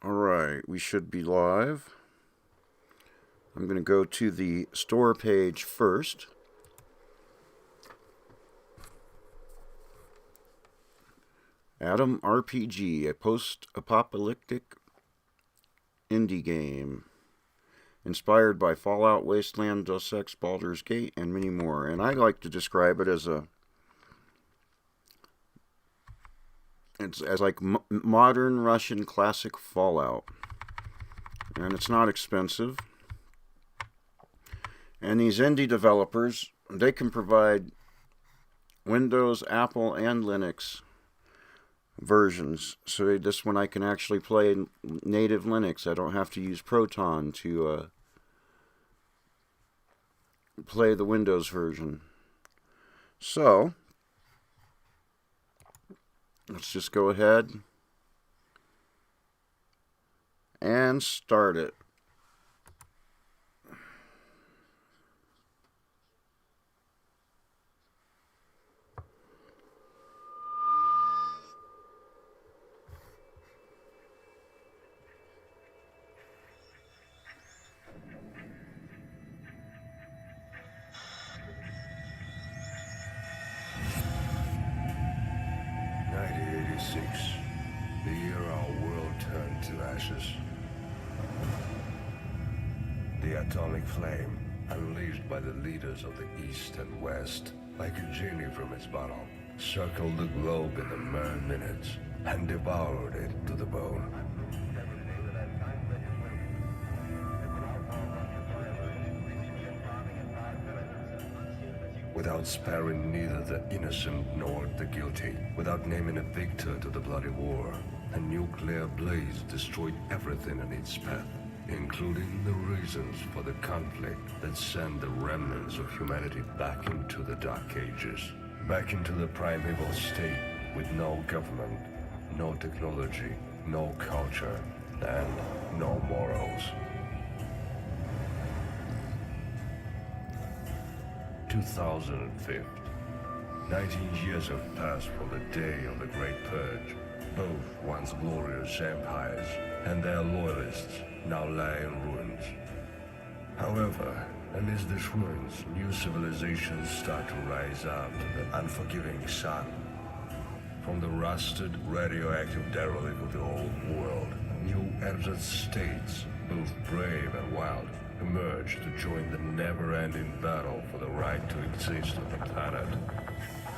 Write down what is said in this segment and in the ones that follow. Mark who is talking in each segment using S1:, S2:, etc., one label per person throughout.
S1: Alright, we should be live. I'm going to go to the store page first. Atom RPG, a post-apocalyptic indie game. Inspired by Fallout, Wasteland, Deus Ex, Baldur's Gate, and many more. And I like to describe it as like modern Russian classic Fallout. And it's not expensive. And these indie developers, they can provide Windows, Apple, and Linux versions. So this one I can actually play native Linux. I don't have to use Proton to play the Windows version. So let's just go ahead and start it.
S2: The year our world turned to ashes. The atomic flame, unleashed by the leaders of the East and West, like a genie from its bottle, circled the globe in the mere minutes and devoured it to the bone. Without sparing neither the innocent nor the guilty, without naming a victor to the bloody war, a nuclear blaze destroyed everything in its path, including the reasons for the conflict that sent the remnants of humanity back into the Dark Ages, back into the primeval state with no government, no technology, no culture, and no morals. 2005. 19 years have passed from the day of the Great Purge. Both once glorious empires and their loyalists now lie in ruins. However, amidst these ruins, new civilizations start to rise up to the unforgiving sun. From the rusted, radioactive derelict of the old world, new entered states, both brave and wild, emerge to join the never-ending battle for the right to exist on the planet,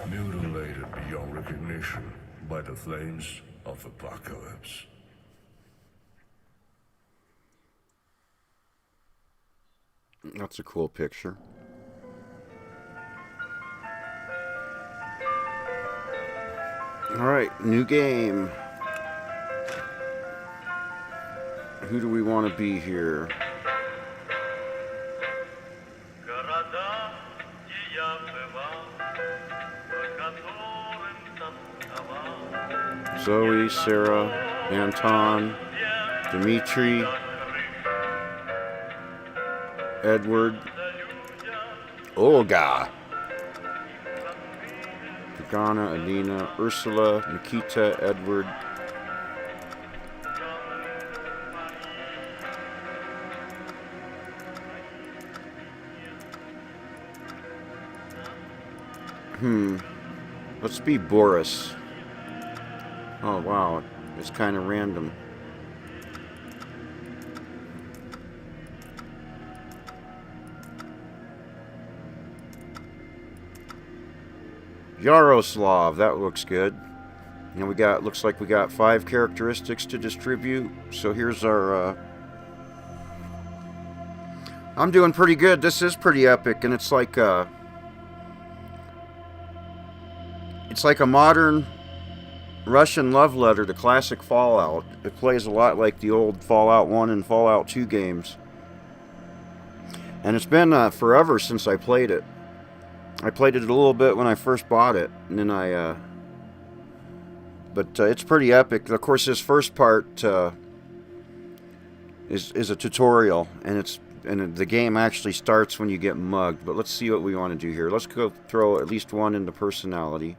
S2: mutilated beyond recognition by the flames of apocalypse.
S1: That's a cool picture. Alright, new game. Who do we want to be here? Zoe, Sarah, Anton, Dimitri, Edward, Olga, Pagana, Alina, Ursula, Nikita, Edward, let's be Boris. Oh wow, it's kind of random. Yaroslav, that looks good. And looks like we got 5 characteristics to distribute. So here's our, I'm doing pretty good. This is pretty epic, and it's like a modern Russian love letter to classic Fallout. It plays a lot like the old Fallout 1 and Fallout 2 games. And it's been forever since I played it. I played it a little bit when I first bought it, and then but it's pretty epic. Of course, this first part is a tutorial, and the game actually starts when you get mugged. But let's see what we want to do here. Let's go throw at least one into personality.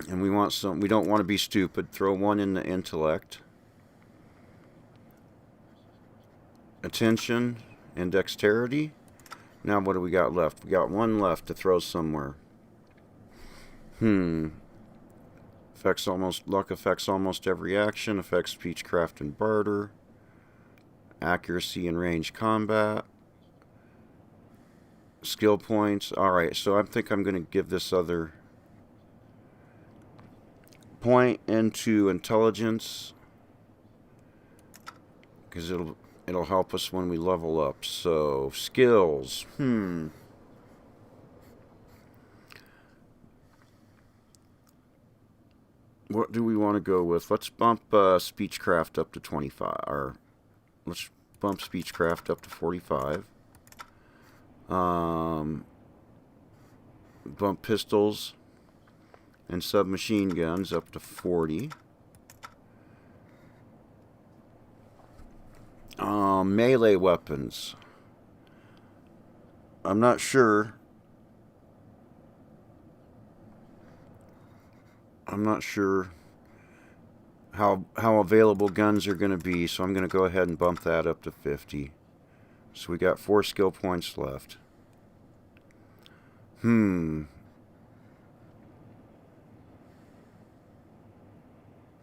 S1: And we want some. We don't want to be stupid. Throw 1 in the intellect. Attention and dexterity. Now what do we got left? We got 1 left to throw somewhere. Luck affects almost every action. Affects speechcraft and barter. Accuracy and range combat. Skill points. Alright, so I think I'm going to give this other point into intelligence, because it'll help us when we level up. So skills. What do we want to go with? Let's bump speechcraft up to 25, or let's bump speechcraft up to 45. Bump pistols and submachine guns up to 40. Melee weapons. I'm not sure. How available guns are going to be, so I'm going to go ahead and bump that up to 50. So we got 4 skill points left. I'm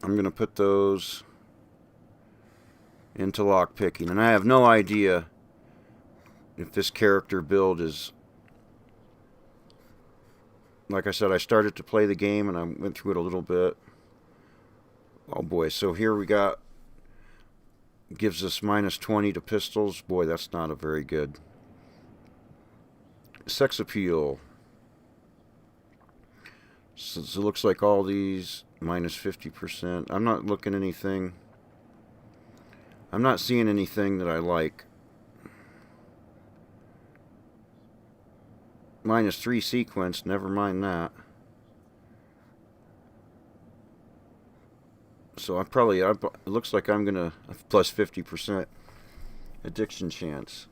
S1: going to put those into lockpicking. And I have no idea if this character build is... Like I said, I started to play the game and I went through it a little bit. Oh boy, so here we got... Gives us minus 20 to pistols. Boy, that's not a very good... Sex appeal. So it looks like all these minus 50%. I'm not looking anything. I'm not seeing anything that I like. Minus 3 sequence, never mind that. So it looks like I'm gonna plus 50% addiction chance.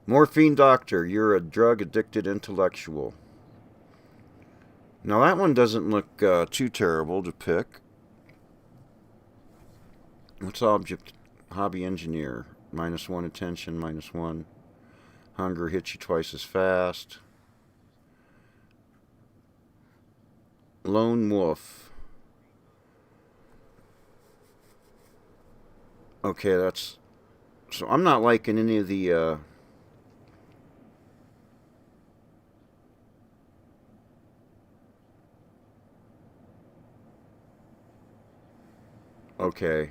S1: Morphine doctor, you're a drug addicted intellectual. Now that one doesn't look too terrible to pick. What's object? Hobby engineer, minus 1 attention, minus 1. Hunger hits you twice as fast. Lone wolf. Okay, that's... So I'm not liking any of the... Okay.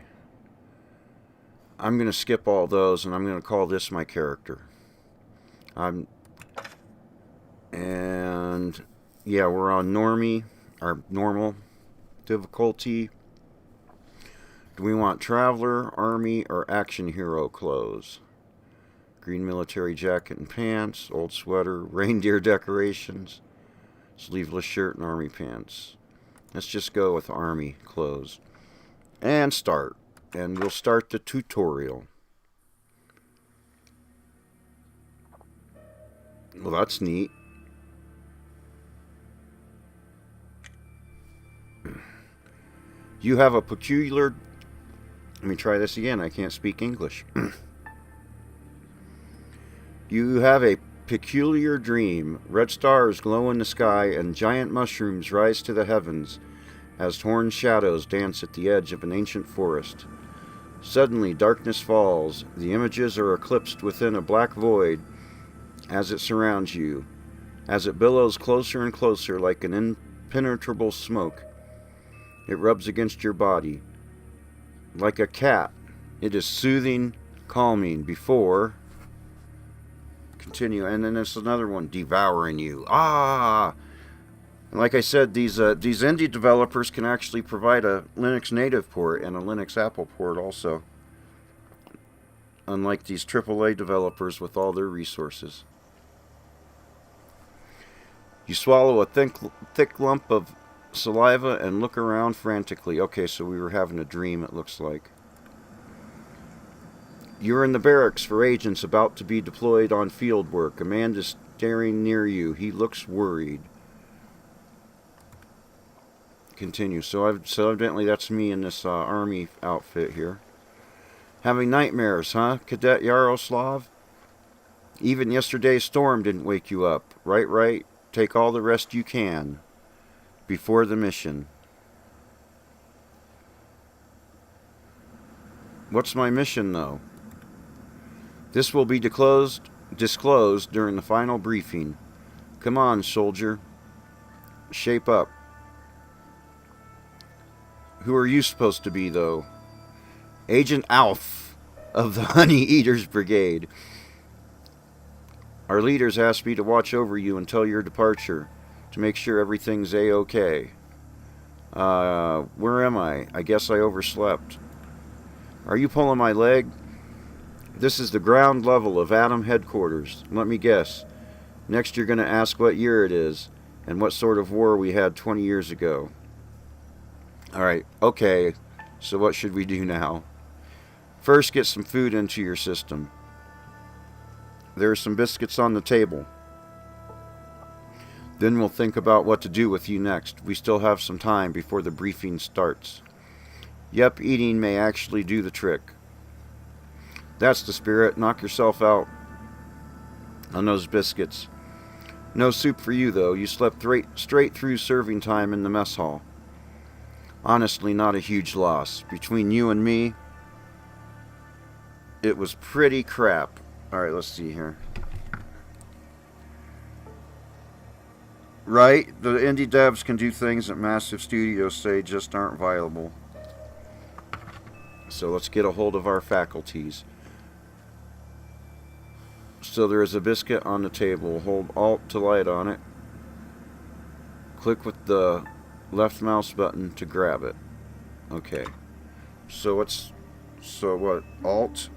S1: I'm going to skip all those and I'm going to call this my character. And yeah, we're on normie, or normal difficulty. Do we want traveler, army, or action hero clothes? Green military jacket and pants, old sweater, reindeer decorations, sleeveless shirt and army pants. Let's just go with army clothes. And start. And we'll start the tutorial. Well, that's neat. You have a peculiar... Let me try this again. I can't speak English. You have a peculiar dream. Red stars glow in the sky and giant mushrooms rise to the heavens as torn shadows dance at the edge of an ancient forest. Suddenly, darkness falls. The images are eclipsed within a black void as it surrounds you, as it billows closer and closer like an impenetrable smoke. It rubs against your body. Like a cat, it is soothing, calming, before... Continue, and then there's another one, devouring you. Ah! Like I said, these indie developers can actually provide a Linux native port and a Linux Apple port also. Unlike these AAA developers with all their resources. You swallow a thick lump of saliva and look around frantically. Okay, so we were having a dream, it looks like. You're in the barracks for agents about to be deployed on field work. A man is staring near you. He looks worried. continue. So evidently that's me in this army outfit here. Having nightmares, huh, Cadet Yaroslav? Even yesterday's storm didn't wake you up. Right, right. Take all the rest you can before the mission. What's my mission, though? This will be disclosed during the final briefing. Come on, soldier. Shape up. Who are you supposed to be, though? Agent Alf of the Honey Eaters Brigade. Our leaders asked me to watch over you until your departure, to make sure everything's A-okay. Where am I? I guess I overslept. Are you pulling my leg? This is the ground level of Atom headquarters. Let me guess. Next you're going to ask what year it is, and what sort of war we had 20 years ago. Alright, okay. So what should we do now? First, get some food into your system. There are some biscuits on the table. Then we'll think about what to do with you next. We still have some time before the briefing starts. Yep, eating may actually do the trick. That's the spirit. Knock yourself out on those biscuits. No soup for you, though. You slept straight through serving time in the mess hall. Honestly, not a huge loss. Between you and me, it was pretty crap. Alright, let's see here. Right? The indie devs can do things that massive studios say just aren't viable. So let's get a hold of our faculties. So there is a biscuit on the table. Hold Alt to light on it. Click with the left mouse button to grab it. Okay. So what? Alt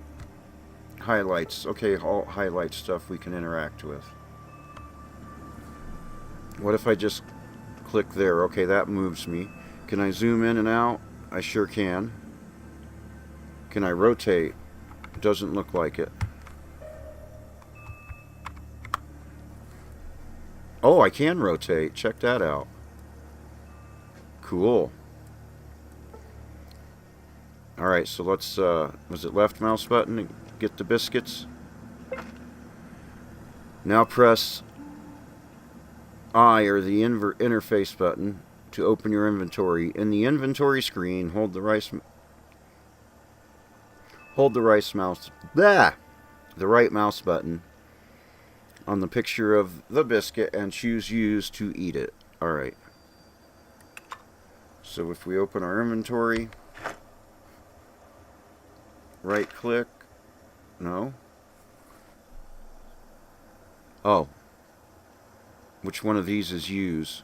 S1: highlights. Okay, Alt highlights stuff we can interact with. What if I just click there? Okay, that moves me. Can I zoom in and out? I sure can. Can I rotate? Doesn't look like it. Oh, I can rotate. Check that out. Cool. Alright, so let's, was it left mouse button to get the biscuits? Now press I, or the interface button, to open your inventory. In the inventory screen, hold the right mouse button on the picture of the biscuit and choose use to eat it. Alright. So if we open our inventory, right click, no. Oh. Which one of these is use?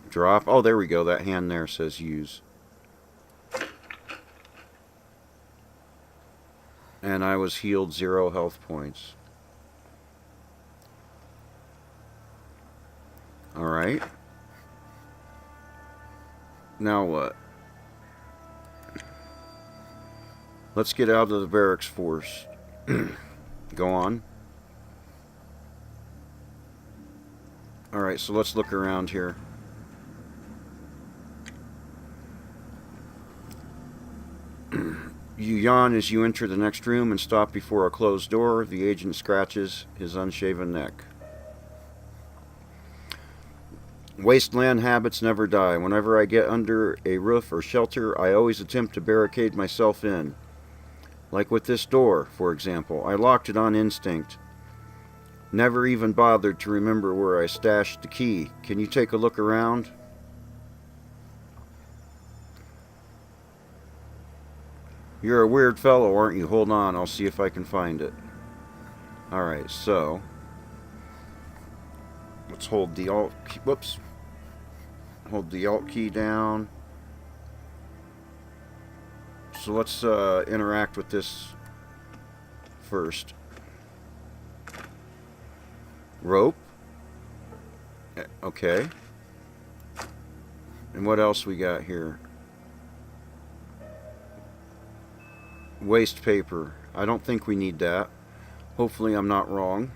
S1: Drop. Oh, there we go. That hand there says use. And I was healed 0 health points. Alright. Now what? Let's get out of the barracks force. Go on. Alright, so let's look around here. You yawn as you enter the next room and stop before a closed door. The agent scratches his unshaven neck. Wasteland habits never die. Whenever I get under a roof or shelter, I always attempt to barricade myself in. Like with this door, for example. I locked it on instinct. Never even bothered to remember where I stashed the key. Can you take a look around? You're a weird fellow, aren't you? Hold on, I'll see if I can find it. Alright, so let's hold the Alt key. Whoops. Hold the Alt key down. So let's interact with this first. Rope. Okay. And what else we got here? Waste paper. I don't think we need that. Hopefully I'm not wrong.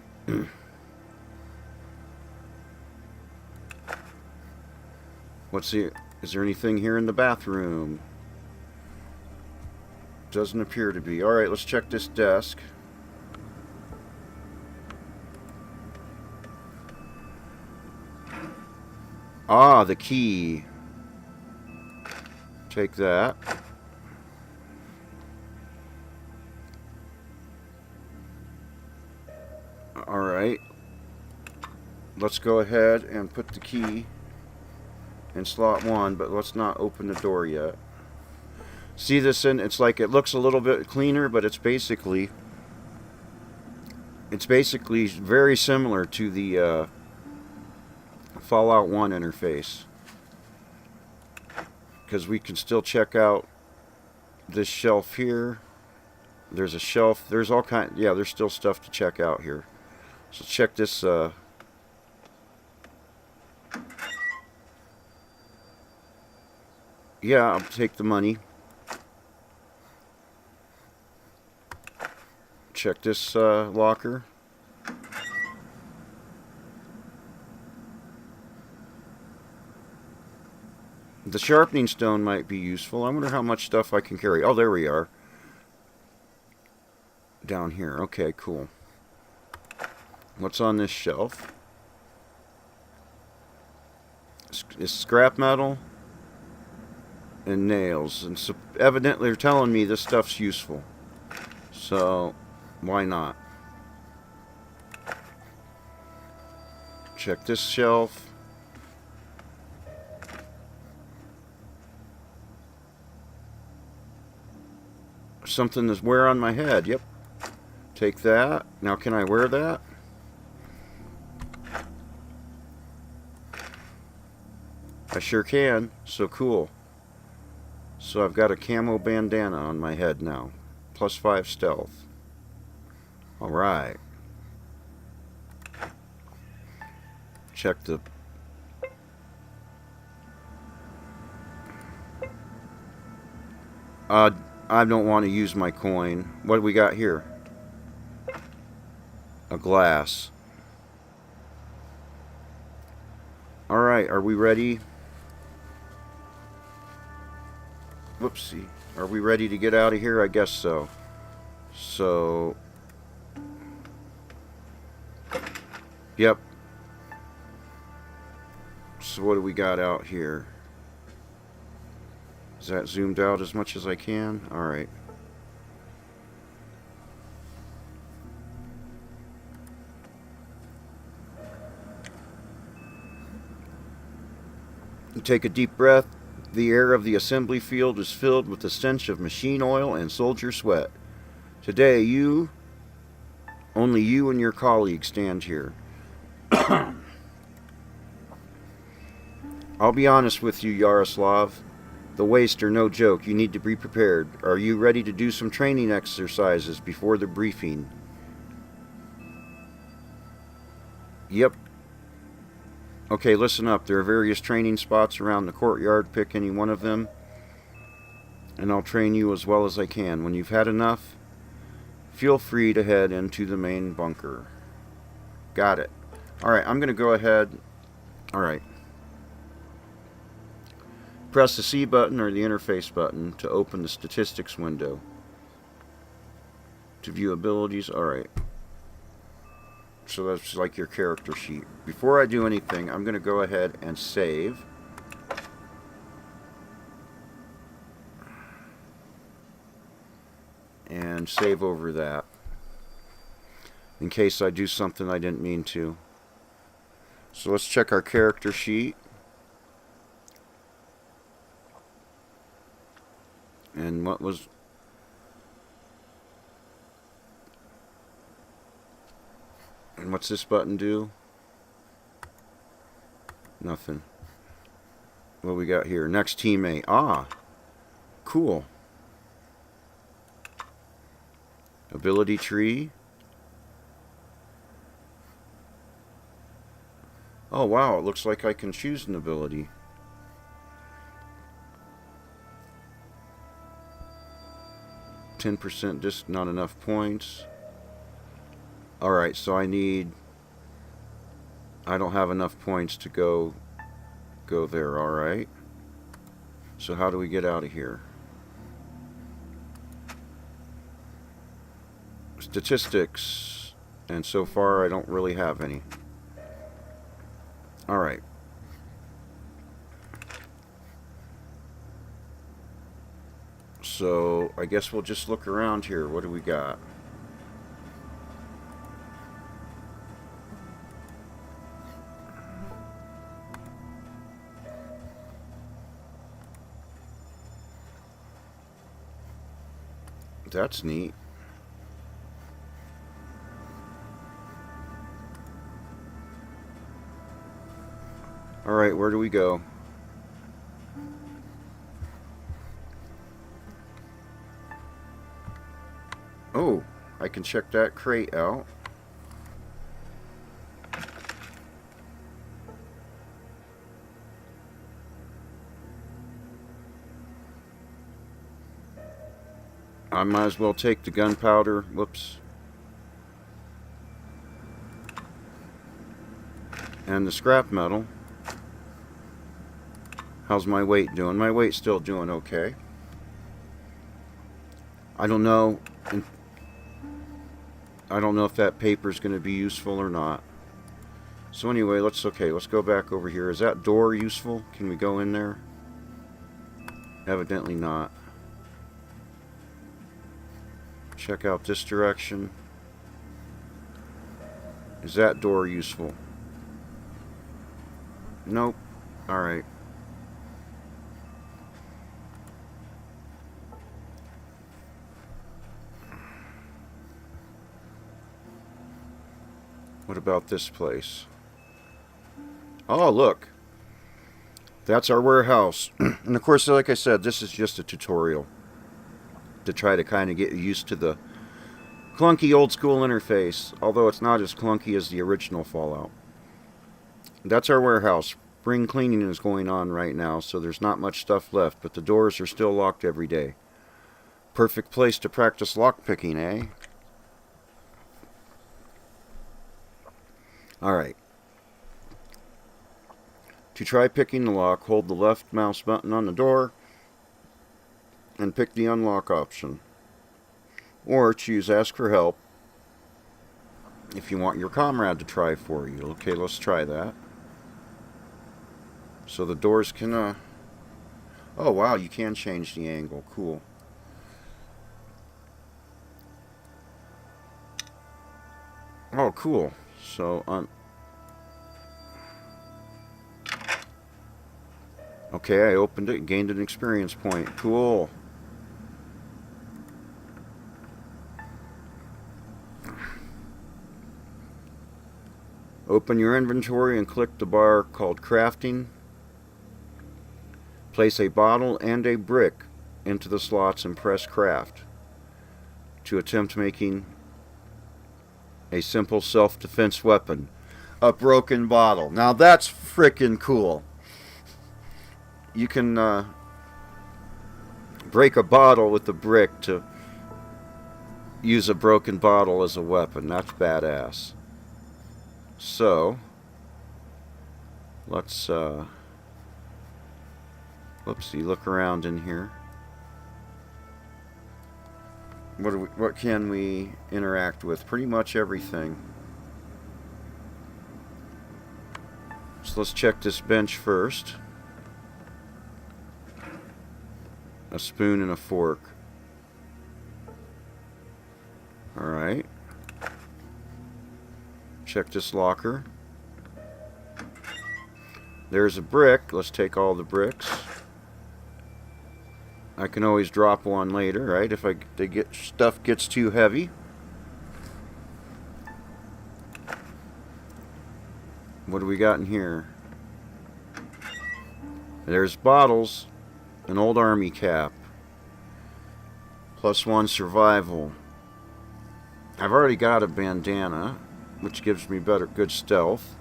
S1: Let's see. Is there anything here in the bathroom? Doesn't appear to be. Alright, let's check this desk. Ah, the key. Take that. Alright. Let's go ahead and put the key in slot 1, but let's not open the door yet. See this in? It's like it looks a little bit cleaner, but it's basically very similar to the Fallout 1 interface, because we can still check out this shelf here. There's a shelf. There's all kind. Yeah, there's still stuff to check out here. So check this. Yeah, I'll take the money. Check this locker. The sharpening stone might be useful. I wonder how much stuff I can carry. Oh, there we are. Down here. Okay, cool. What's on this shelf? It's scrap metal and nails. And so evidently they're telling me this stuff's useful. So, why not? Check this shelf. Something to wear on my head. Yep. Take that. Now, can I wear that? I sure can. So cool. So I've got a camo bandana on my head now. +5 stealth. Alright. Check the... I don't want to use my coin. What do we got here? A glass. Alright, are we ready? Whoopsie. Are we ready to get out of here? I guess so. So... Yep. So what do we got out here? Is that zoomed out as much as I can? Alright. You take a deep breath. The air of the assembly field is filled with the stench of machine oil and soldier sweat. Today, only you and your colleagues stand here. I'll be honest with you, Yaroslav. The wastes are no joke. You need to be prepared. Are you ready to do some training exercises before the briefing? Yep. Okay, listen up. There are various training spots around the courtyard. Pick any one of them, and I'll train you as well as I can. When you've had enough, feel free to head into the main bunker. Got it. Alright, I'm going to go ahead. Alright. Press the C button or the interface button to open the statistics window. To view abilities. Alright. So that's like your character sheet. Before I do anything, I'm going to go ahead and save. And save over that. In case I do something I didn't mean to. So let's check our character sheet. And what was... And what's this button do? Nothing. What we got here? Next teammate. Ah. Cool. Ability tree. Oh wow, it looks like I can choose an ability. %, just not enough points. Alright, so I don't have enough points to go there, alright. So how do we get out of here? Statistics. And so far I don't really have any. Alright. So I guess we'll just look around here. What do we got? That's neat. Alright, where do we go? Oh, I can check that crate out. I might as well take the gunpowder. Whoops. And the scrap metal. How's my weight doing? My weight's still doing okay. I don't know. I don't know if that paper's going to be useful or not. So anyway, let's go back over here. Is that door useful? Can we go in there? Evidently not. Check out this direction. Is that door useful? Nope. Alright. What about this place? Oh, look. That's our warehouse. And of course, like I said, this is just a tutorial to try to kind of get used to the clunky old school interface, although it's not as clunky as the original Fallout. That's our warehouse. Spring cleaning is going on right now, so there's not much stuff left, but the doors are still locked every day. Perfect place to practice lockpicking, eh? Alright. To try picking the lock, hold the left mouse button on the door and pick the unlock option. Or choose ask for help if you want your comrade to try for you. Okay, let's try that. So the doors can, oh wow, you can change the angle. Cool. Oh, cool. So, okay, I opened it, gained an experience point. Cool. Open your inventory and click the bar called Crafting. Place a bottle and a brick into the slots and press Craft to attempt making a simple self-defense weapon. A broken bottle. Now that's frickin' cool. You can break a bottle with a brick to use a broken bottle as a weapon. That's badass. So, let's, whoopsie, look around in here. What can we interact with? Pretty much everything. So let's check this bench first. A spoon and a fork. Alright. Check this locker. There's a brick. Let's take all the bricks. I can always drop one later, right? If stuff gets too heavy. What do we got in here? There's bottles. An old army cap. +1 survival. I've already got a bandana, which gives me good stealth.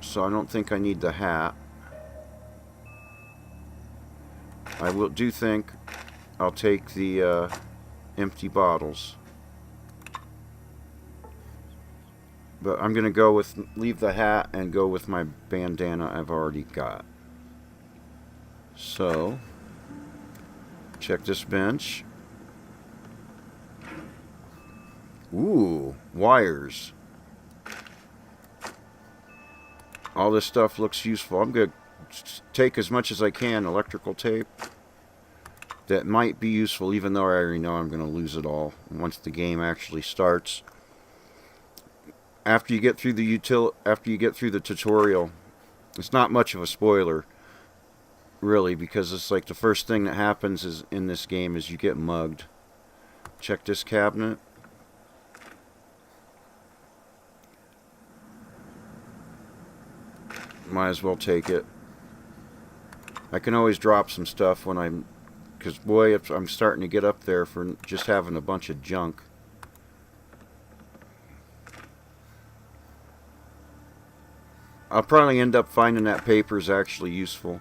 S1: So I don't think I need the hat. I do think I'll take the empty bottles. But I'm going to go with, leave the hat and go with my bandana I've already got. So, check this bench. Ooh, wires. All this stuff looks useful. I'm going to take as much as I can electrical tape. That might be useful, even though I already know I'm going to lose it all once the game actually starts. After you get through the tutorial, it's not much of a spoiler, really, because it's like the first thing that happens is in this game is you get mugged. Check this cabinet. Might as well take it. I can always drop some stuff when I'm, because boy, I'm starting to get up there for just having a bunch of junk. I'll probably end up finding that paper is actually useful.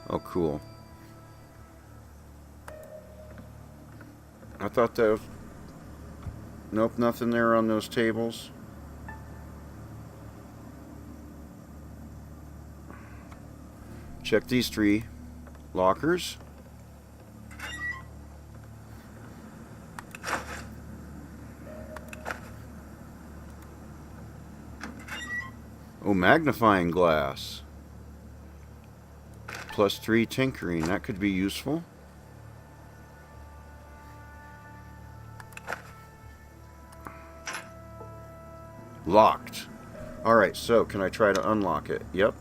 S1: Oh, cool. I thought that was... Nope, nothing there on those tables. Check these 3 lockers. Oh, magnifying glass. +3 tinkering. That could be useful. Locked. Alright, so can I try to unlock it? Yep.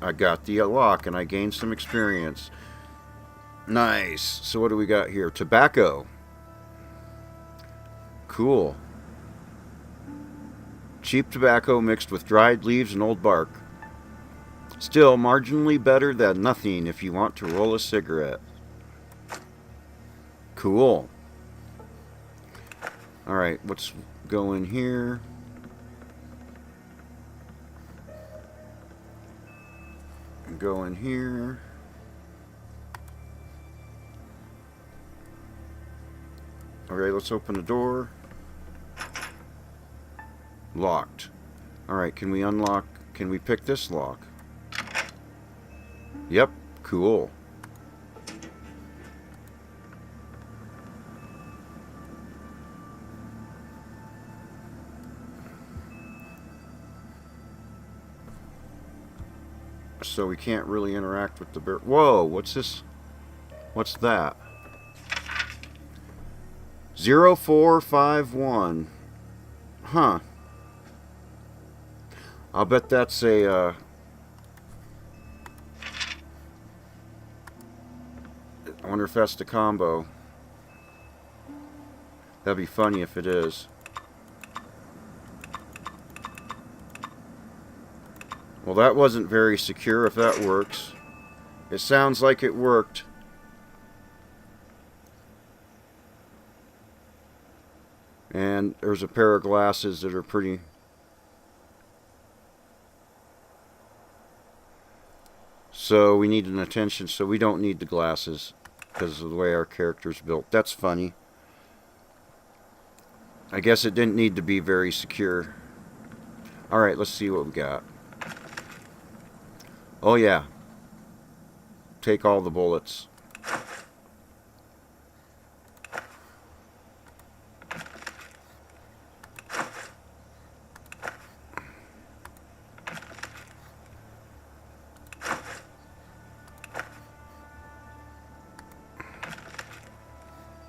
S1: I got the lock and I gained some experience. Nice. So what do we got here? Tobacco. Cool. Cheap tobacco mixed with dried leaves and old bark. Still marginally better than nothing if you want to roll a cigarette. Cool. Alright, let's go in here. Go in here. Alright, let's open the door. Locked. Alright, can we unlock... Can we pick this lock? Yep, cool. So we can't really interact with the bear. Whoa, what's this? What's that? 0451. Huh. I'll bet that's a, I wonder if that's the combo. That'd be funny if it is. Well, that wasn't very secure, if that works. It sounds like it worked. And there's a pair of glasses that are pretty... So we need an attention, so we don't need the glasses because of the way our character's built. That's funny. I guess it didn't need to be very secure. Alright, let's see what we got. Oh yeah. Take all the bullets.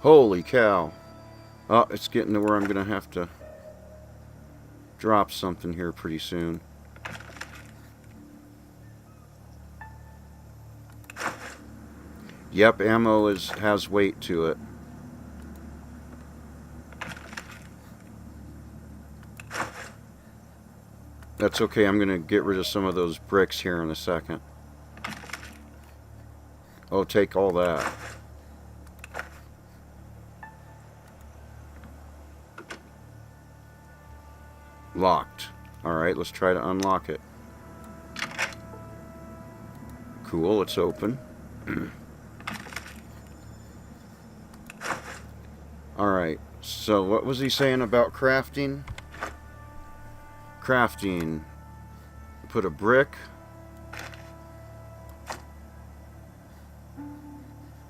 S1: Holy cow. Oh, it's getting to where I'm going to have to drop something here pretty soon. Yep, ammo has weight to it. That's okay, I'm going to get rid of some of those bricks here in a second. Oh, take all that. Locked. Alright, let's try to unlock it. Cool, it's open. Alright, so what was he saying about crafting? Crafting. Put a brick.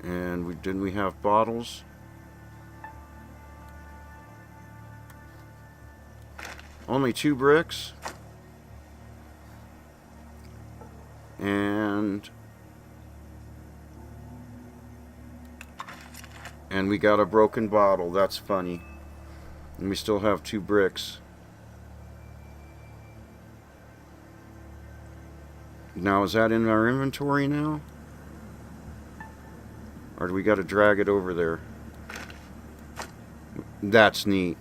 S1: And didn't we have bottles? Only 2 bricks. And we got a broken bottle. That's funny. And we still have 2 bricks. Now, is that in our inventory now? Or do we got to drag it over there? That's neat.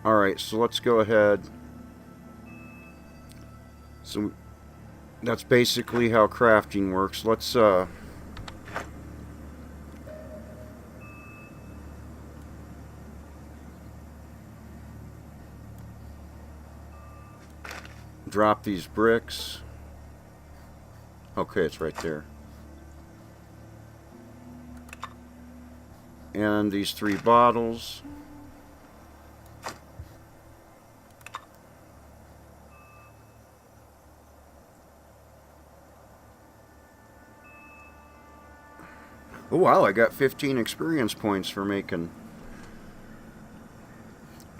S1: Alright, so let's go ahead. So that's basically how crafting works. Let's drop these bricks. Okay, it's right there. And these 3 bottles. Oh wow, I got 15 experience points for making.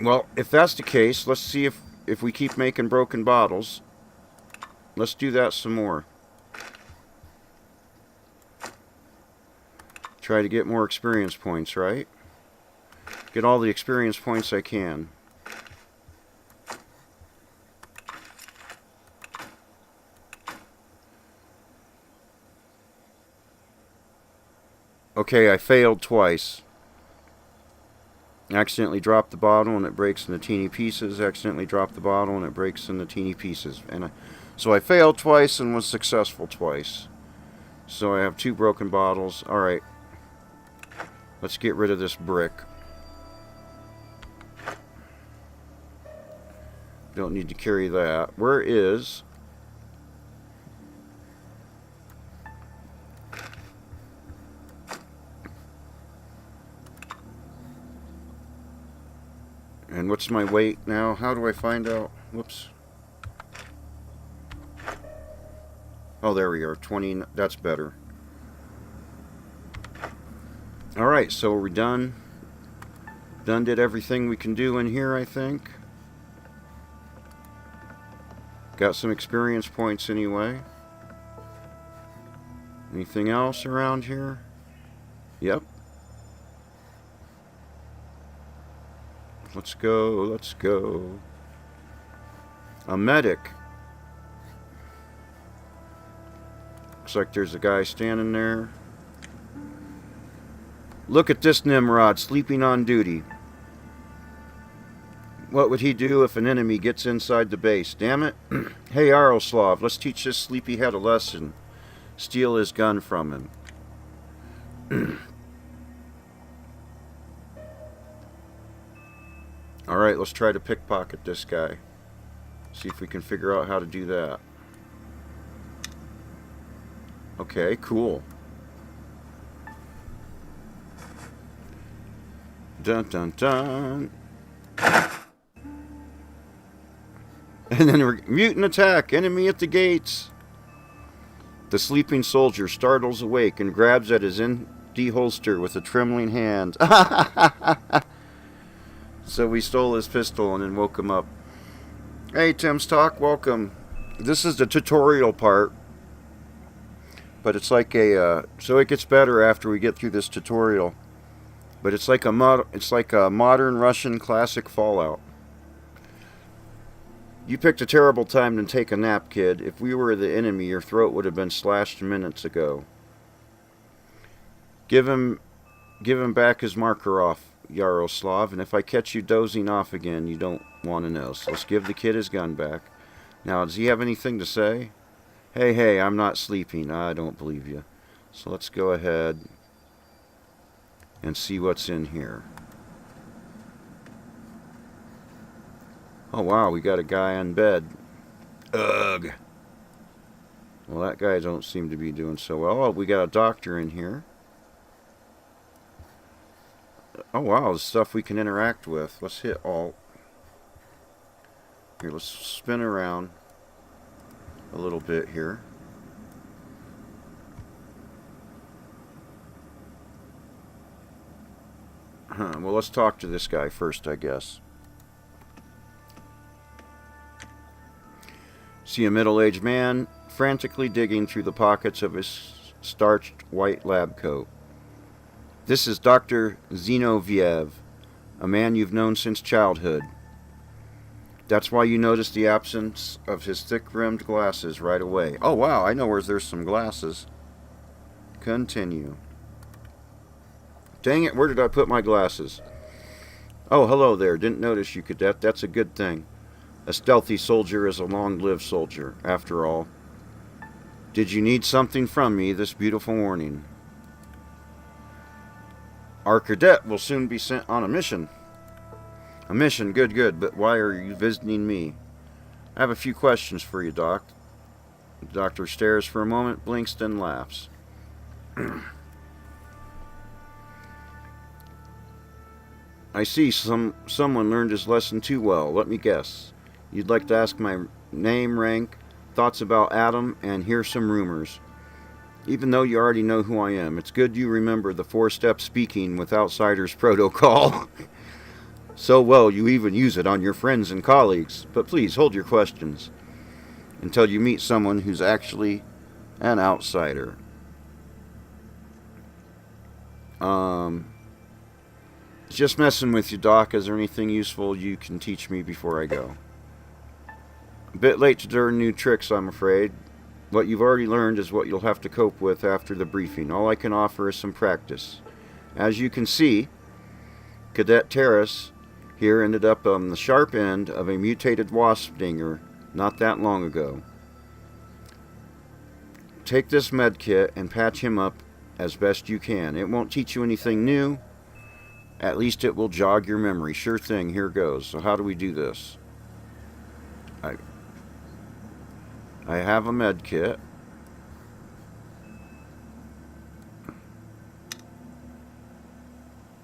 S1: Well, if that's the case, let's see if we keep making broken bottles. Let's do that some more. Try to get more experience points, right? Get all the experience points I can. Okay, I failed twice. Accidentally dropped the bottle and it breaks into teeny pieces. Accidentally dropped the bottle and it breaks into teeny pieces. So I failed twice and was successful twice. So I have 2 broken bottles. Alright. Let's get rid of this brick. Don't need to carry that. Where is... And what's my weight now? How do I find out? Whoops. Oh, there we are. 20. That's better. Alright, so are we done? Done did everything we can do in here, I think. Got some experience points anyway. Anything else around here? Yep. Let's go, let's go. A medic. Looks like there's a guy standing there. Look at this Nimrod sleeping on duty. What would he do if an enemy gets inside the base? Damn it. Hey, Yaroslav, let's teach this sleepyhead a lesson. Steal his gun from him. Alright, let's try to pickpocket this guy. See if we can figure out how to do that. Okay, cool. Dun dun dun. And then mutant attack, enemy at the gates. The sleeping soldier startles awake and grabs at his empty holster with a trembling hand. So we stole his pistol and then woke him up. Hey, Tim's Talk, welcome. This is the tutorial part. But it's like a, so it gets better after we get through this tutorial. But it's like a modern Russian classic Fallout. You picked a terrible time to take a nap, kid. If we were the enemy, your throat would have been slashed minutes ago. Give him back his marker off, Yaroslav, and if I catch you dozing off again, you don't want to know. So let's give the kid his gun back. Now, does he have anything to say? Hey, I'm not sleeping. I don't believe you. So let's go ahead and see what's in here. Oh wow, we got a guy on bed. Ugh. Well, that guy don't seem to be doing so well. Oh, we got a doctor in here. Oh wow, the stuff we can interact with. Let's hit Alt. Here, let's spin around a little bit here. Well, let's talk to this guy first, I guess. See a middle-aged man frantically digging through the pockets of his starched white lab coat. This is Dr. Zinoviev, a man you've known since childhood. That's why you noticed the absence of his thick-rimmed glasses right away. Oh wow, I know where there's some glasses. Continue. Dang it, where did I put my glasses? Oh, hello there. Didn't notice you, cadet. That's a good thing. A stealthy soldier is a long-lived soldier, after all. Did you need something from me this beautiful morning? Our cadet will soon be sent on a mission. A mission, good, good, but why are you visiting me? I have a few questions for you, Doc. The doctor stares for a moment, blinks, then laughs. I see someone learned his lesson too well. Let me guess. You'd like to ask my name, rank, thoughts about Adam, and hear some rumors. Even though you already know who I am, it's good you remember the four-step speaking with outsiders protocol. So well you even use it on your friends and colleagues. But please, hold your questions until you meet someone who's actually an outsider. Just messing with you, Doc. Is there anything useful you can teach me before I go? A bit late to learn new tricks, I'm afraid. What you've already learned is what you'll have to cope with after the briefing. All I can offer is some practice. As you can see, Cadet Terrace here ended up on the sharp end of a mutated wasp stinger not that long ago. Take this med kit and patch him up as best you can. It won't teach you anything new. At least it will jog your memory. Sure thing, here goes. So how do we do this? I have a med kit.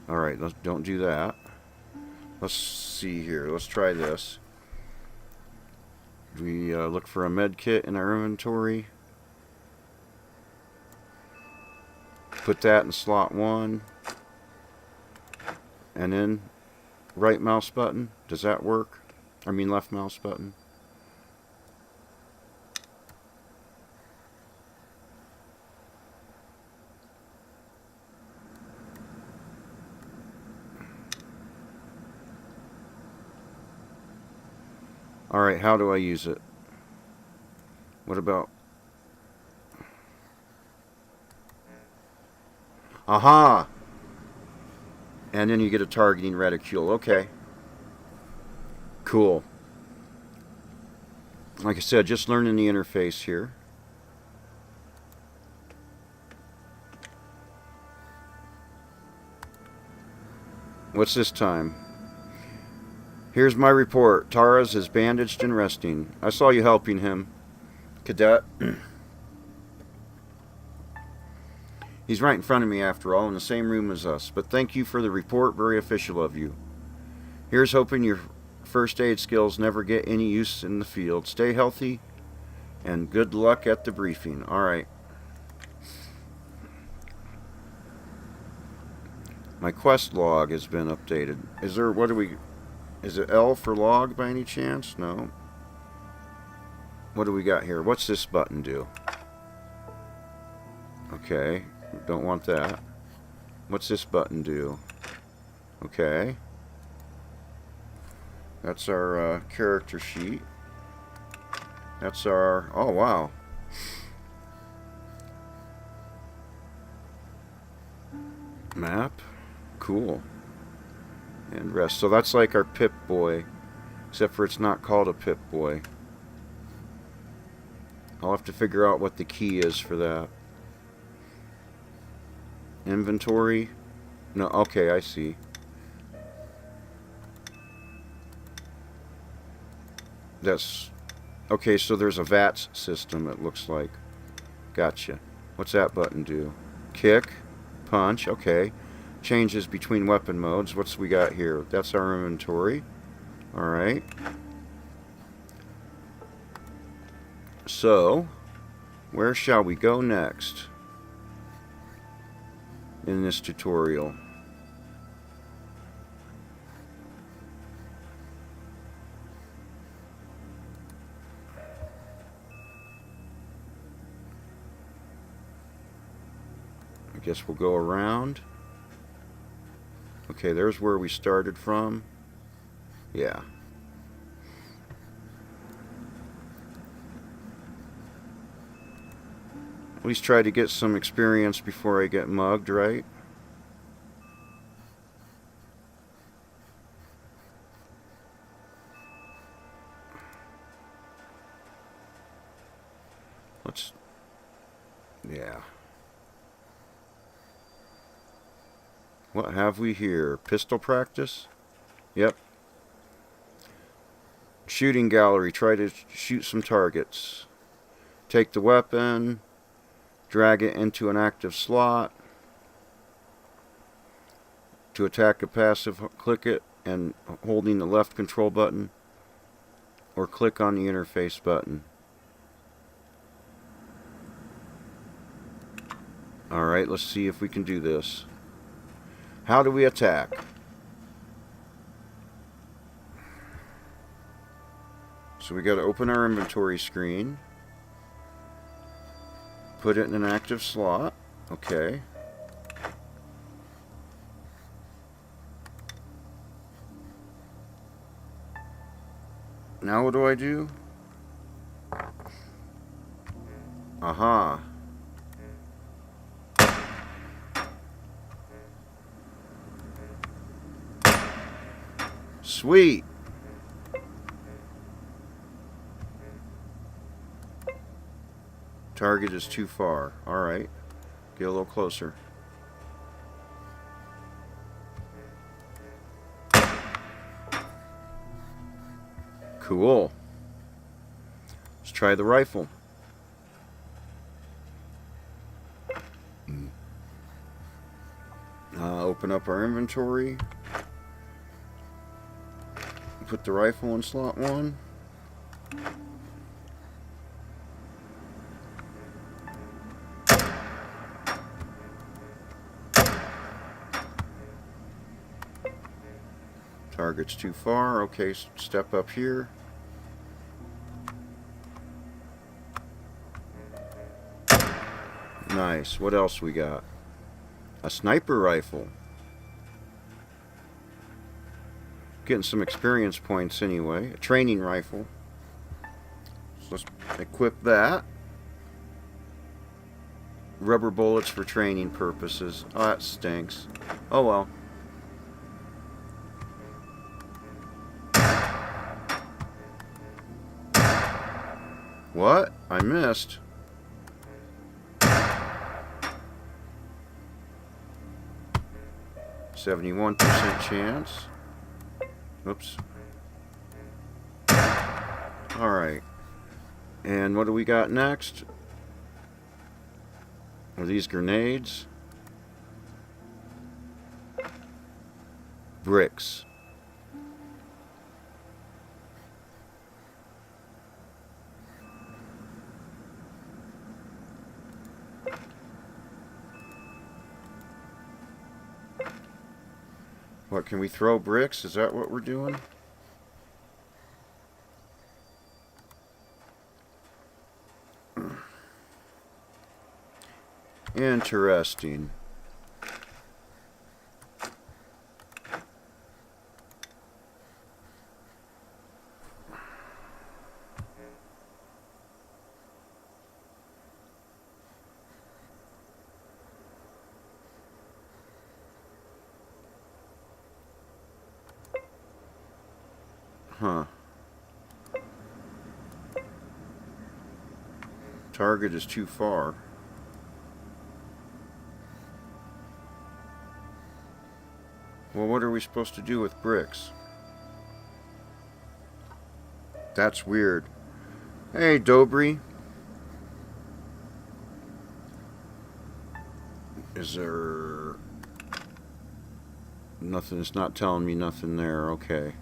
S1: Alright, don't do that. Let's see here. Let's try this. We look for a med kit in our inventory. Put that in slot 1. And then right mouse button. Does that work? I mean left mouse button. Alright, how do I use it? What about... Aha! And then you get a targeting reticule. Okay. Cool. Like I said, just learning the interface here. What's this time? Here's my report. Taras is bandaged and resting. I saw you helping him, Cadet. He's right in front of me, after all, in the same room as us. But thank you for the report. Very official of you. Here's hoping your first aid skills never get any use in the field. Stay healthy, and good luck at the briefing. Alright. My quest log has been updated. Is it L for log by any chance? No. What do we got here? What's this button do? Okay. Don't want that. What's this button do? Okay. That's our character sheet. That's our... Oh, wow. Map. Cool. And rest. So that's like our Pip-Boy. Except for it's not called a Pip-Boy. I'll have to figure out what the key is for that. Inventory? No, okay, I see. That's... Okay, so there's a VATS system, it looks like. Gotcha. What's that button do? Kick, punch, okay. Changes between weapon modes. What's we got here? That's our inventory. Alright. So, where shall we go next in this tutorial? I guess we'll go around. Okay, there's where we started from. Yeah. At least try to get some experience before I get mugged, right? Let's... Yeah. What have we here? Pistol practice? Yep. Shooting gallery. Try to shoot some targets. Take the weapon. Drag it into an active slot. To attack a passive, click it and holding the left control button. Or click on the interface button. Alright, let's see if we can do this. How do we attack? So we got to open our inventory screen. Put it in an active slot. Okay. Now what do I do? Aha. Sweet. Target is too far. Alright. Get a little closer. Cool. Let's try the rifle. Open up our inventory. Put the rifle in slot 1. Target's too far. Okay, step up here. Nice. What else we got? A sniper rifle. Getting some experience points anyway. A training rifle. So let's equip that. Rubber bullets for training purposes. Oh, that stinks. Oh well. What? I missed. %71 chance. Oops. Alright. And what do we got next? Are these grenades? Bricks. What, can we throw bricks? Is that what we're doing? Interesting. Huh. Target is too far. Well, what are we supposed to do with bricks? That's weird. Hey, Dobry. Is there... Nothing, it's not telling me nothing there. Okay.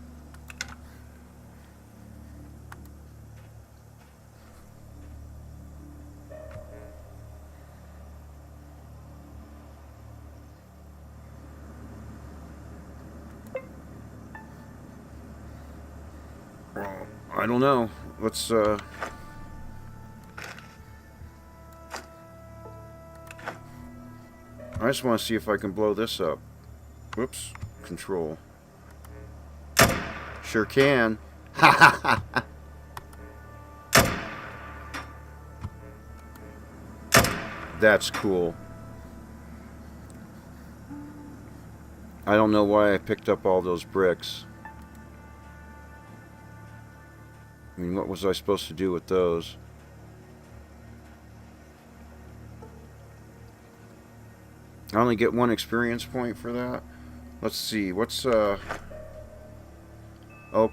S1: Well, I don't know. Let's, I just want to see if I can blow this up. Whoops. Control. Sure can. Ha ha ha ha. That's cool. I don't know why I picked up all those bricks. I mean, what was I supposed to do with those? I only get 1 experience point for that. Let's see, what's, oh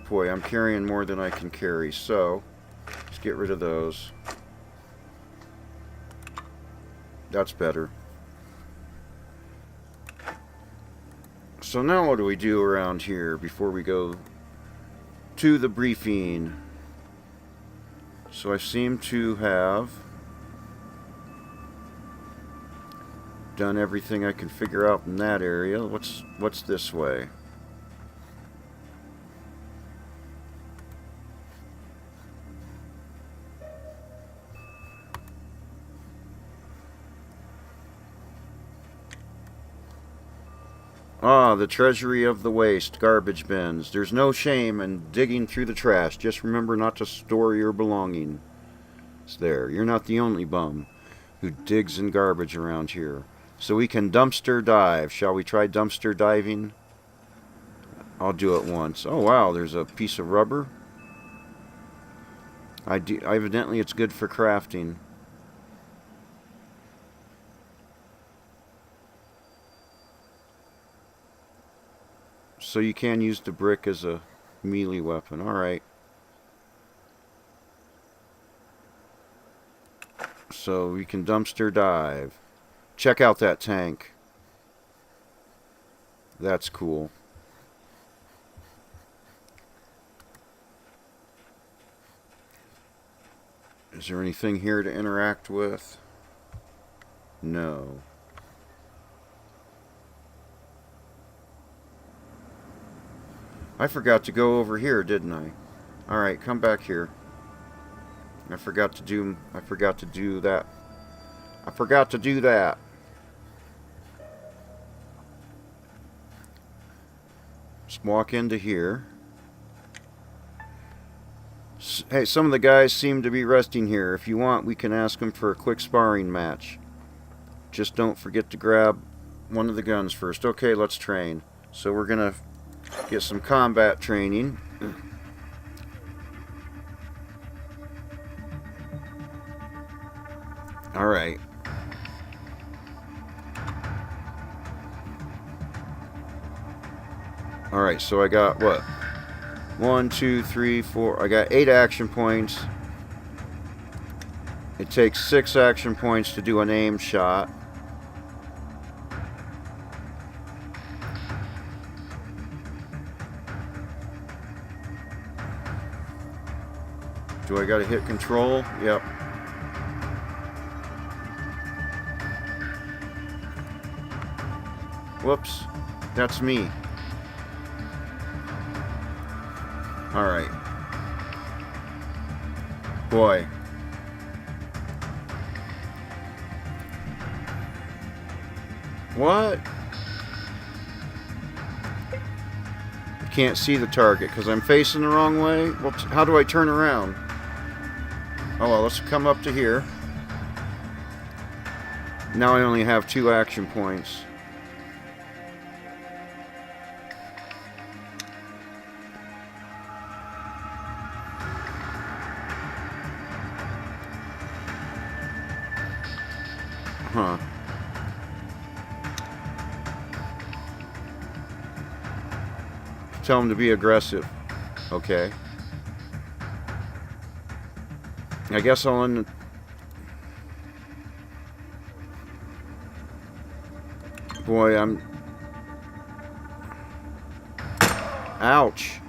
S1: boy, I'm carrying more than I can carry, so let's get rid of those. That's better. So now what do we do around here before we go to the briefing? So I seem to have done everything I can figure out in that area. What's this way? Ah, the treasury of the waste, garbage bins. There's no shame in digging through the trash. Just remember not to store your belongings there. You're not the only bum who digs in garbage around here. So we can dumpster dive. Shall we try dumpster diving? I'll do it once. Oh wow, there's a piece of rubber. Evidently it's good for crafting. So you can use the brick as a melee weapon. Alright. So we can dumpster dive. Check out that tank. That's cool. Is there anything here to interact with? No. I forgot to go over here, didn't I? Alright, come back here. I forgot to do that. I forgot to do that. Just walk into here. Hey, some of the guys seem to be resting here. If you want, we can ask them for a quick sparring match. Just don't forget to grab one of the guns first. Okay, let's train. So we're gonna get some combat training. Alright. Alright, so I got what? 1, 2, 3, 4. I got 8 action points. It takes 6 action points to do an aim shot. Do I gotta hit control? Yep. Whoops. That's me. Alright. Boy. What? I can't see the target because I'm facing the wrong way. Whoops. How do I turn around? Oh well, let's come up to here. Now I only have 2 action points. Huh. Tell him to be aggressive. Okay. I guess I'll end. Boy, I'm. Ouch.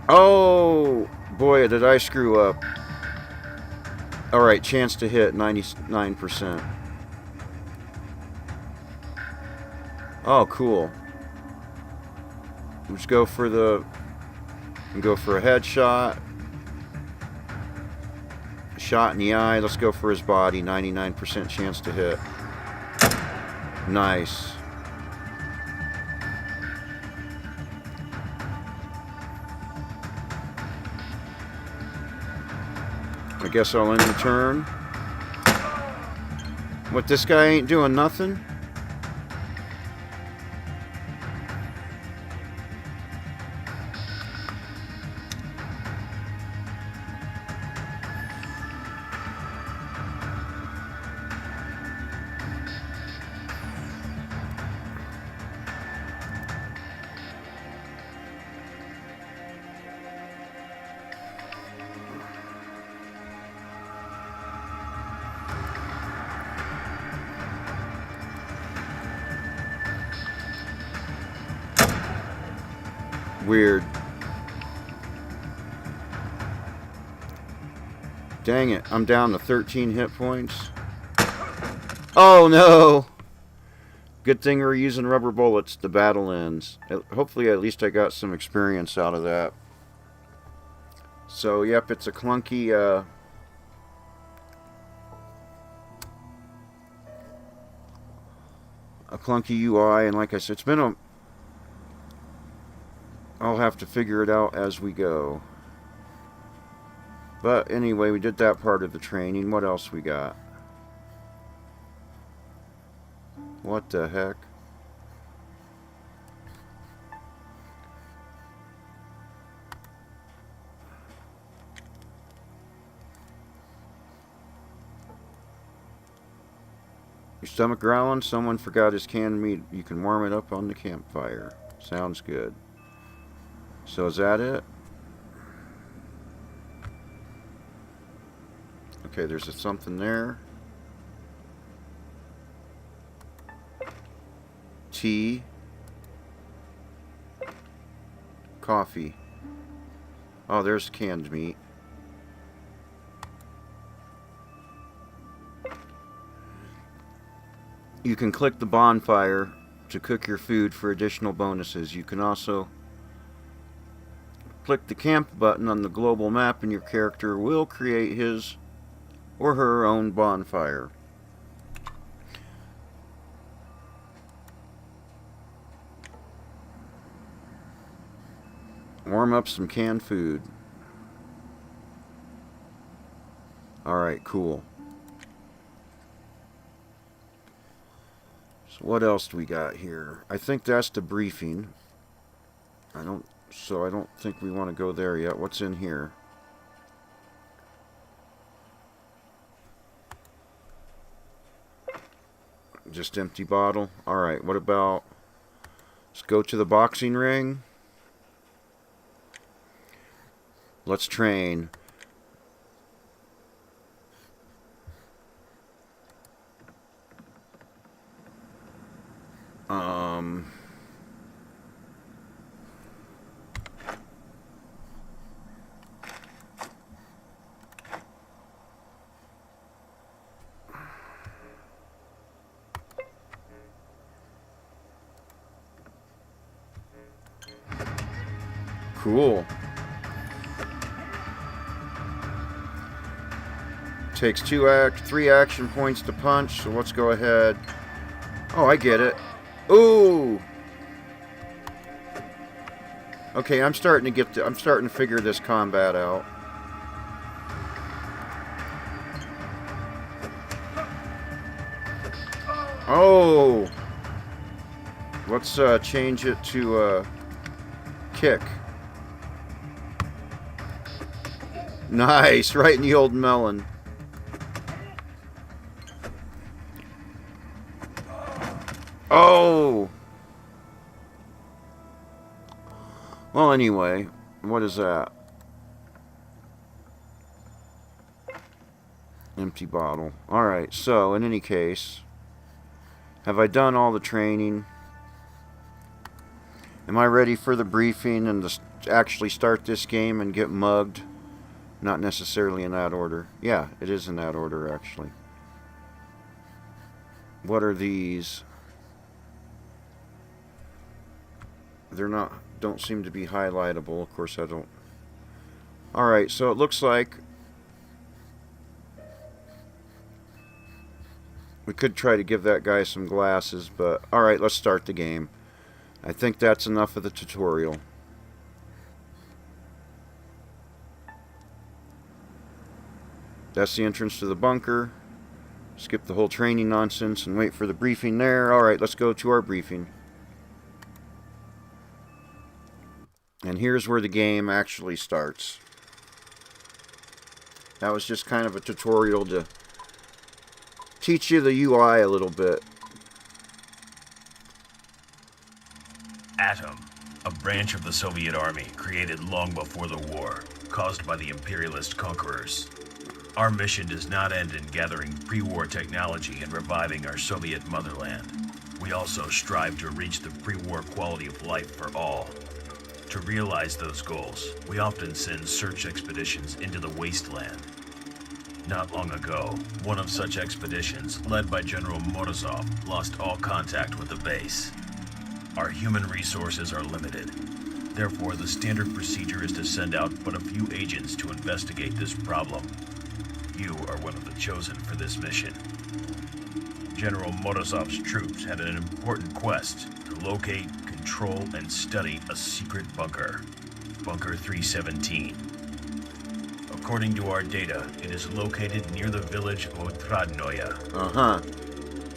S1: Oh, boy, did I screw up. Alright, chance to hit 99%. Oh, cool. Let's go for a headshot. Shot in the eye. Let's go for his body. 99% chance to hit. Nice. I guess I'll end the turn. What, this guy ain't doing nothing? Weird. Dang it, I'm down to 13 hit points. Oh no! Good thing we're using rubber bullets. The battle ends. Hopefully at least I got some experience out of that. So, yep, it's a clunky, UI, and like I said, it's been a... I'll have to figure it out as we go. But anyway, we did that part of the training. What else we got? What the heck? Your stomach growling? Someone forgot his canned meat. You can warm it up on the campfire. Sounds good. So is that it? Okay, there's something there. Tea. Coffee. Oh, there's canned meat. You can click the bonfire to cook your food for additional bonuses. You can also click the camp button on the global map and your character will create his or her own bonfire. Warm up some canned food. Alright, cool. So what else do we got here? I think that's the briefing. I don't think we want to go there yet. What's in here? Just empty bottle. Alright, what about... Let's go to the boxing ring. Let's train. Cool. Takes 3 action points to punch, so let's go ahead. Oh, I get it. Ooh. Okay, I'm starting to figure this combat out. Oh. Let's change it to kick. Nice, right in the old melon. Oh! Well, anyway, what is that? Empty bottle. Alright, so in any case, have I done all the training? Am I ready for the briefing and to actually start this game and get mugged? Not necessarily in that order. Yeah, it is in that order, actually. What are these? They're not, don't seem to be highlightable. Of course, I don't. Alright, so it looks like we could try to give that guy some glasses, but alright, let's start the game. I think that's enough of the tutorial. That's the entrance to the bunker. Skip the whole training nonsense and wait for the briefing there. Alright, let's go to our briefing. And here's where the game actually starts. That was just kind of a tutorial to teach you the UI a little bit.
S3: Atom, a branch of the Soviet Army created long before the war, caused by the imperialist conquerors. Our mission does not end in gathering pre-war technology and reviving our Soviet motherland. We also strive to reach the pre-war quality of life for all. To realize those goals, we often send search expeditions into the wasteland. Not long ago, one of such expeditions, led by General Morozov, lost all contact with the base. Our human resources are limited. Therefore, the standard procedure is to send out but a few agents to investigate this problem. You are one of the chosen for this mission. General Morozov's troops had an important quest to locate, control, and study a secret bunker. Bunker 317. According to our data, it is located near the village of Otradnoye.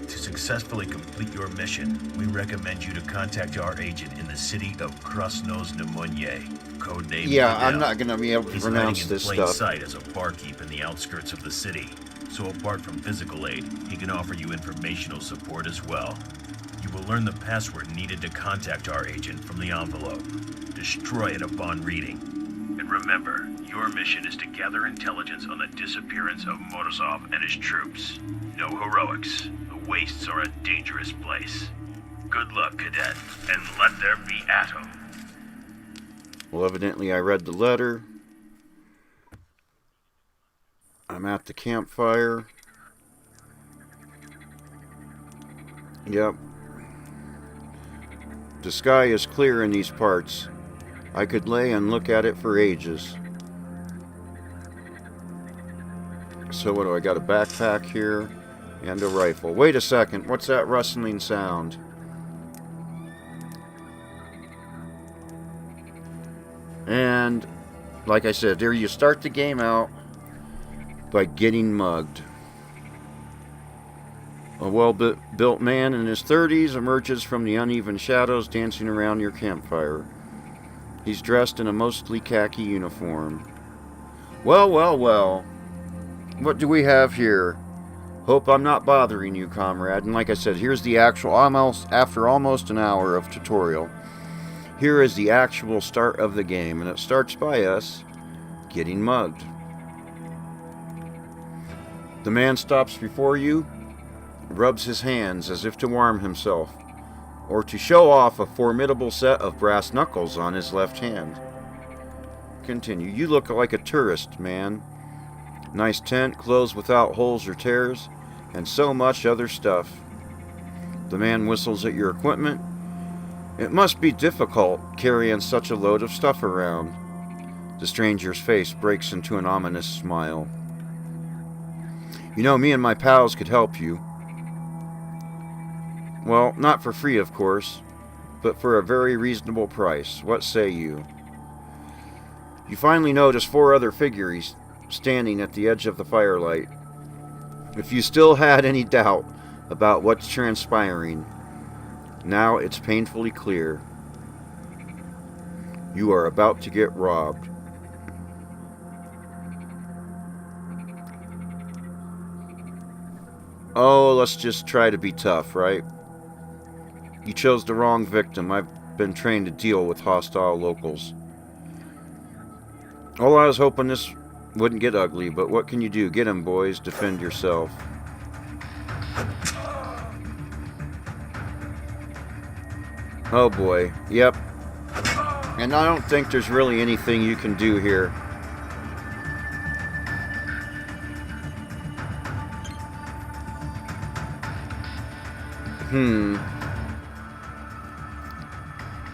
S3: To successfully complete your mission, we recommend you to contact our agent in the city of Krasnoznamenye, codenamed
S1: Yeah,
S3: Fidel.
S1: I'm not going to be able to
S3: He's
S1: pronounce
S3: hiding in
S1: this
S3: plain
S1: stuff.
S3: sight as a barkeep in the outskirts of the city. So apart from physical aid, he can offer you informational support as well. You will learn the password needed to contact our agent from the envelope. Destroy it upon reading. And remember, your mission is to gather intelligence on the disappearance of Morozov and his troops. No heroics. The wastes are a dangerous place. Good luck, cadet, and let there be Atom.
S1: Well, evidently I read the letter. I'm at the campfire. Yep. The sky is clear in these parts. I could lay and look at it for ages. So what do I got? A backpack here and a rifle. Wait a second. What's that rustling sound? And like I said, there you start the game out by getting mugged. A well-built man in his 30s emerges from the uneven shadows dancing around your campfire. He's dressed in a mostly khaki uniform. Well, well, well. What do we have here? Hope I'm not bothering you, comrade. And like I said, here's the actual, after almost an hour of tutorial, here is the actual start of the game. And it starts by us getting mugged. The man stops before you, rubs his hands as if to warm himself, or to show off a formidable set of brass knuckles on his left hand. Continue. You look like a tourist, man. Nice tent, clothes without holes or tears, and so much other stuff. The man whistles at your equipment. It must be difficult carrying such a load of stuff around. The stranger's face breaks into an ominous smile. You know, me and my pals could help you. Well, not for free, of course, but for a very reasonable price. What say you? You finally notice 4 other figures standing at the edge of the firelight. If you still had any doubt about what's transpiring, now it's painfully clear. You are about to get robbed. Oh, let's just try to be tough, right? You chose the wrong victim. I've been trained to deal with hostile locals. All I was hoping this Wouldn't get ugly, but what can you do? Get him, boys. Defend yourself. Oh boy. Yep. And I don't think there's really anything you can do here.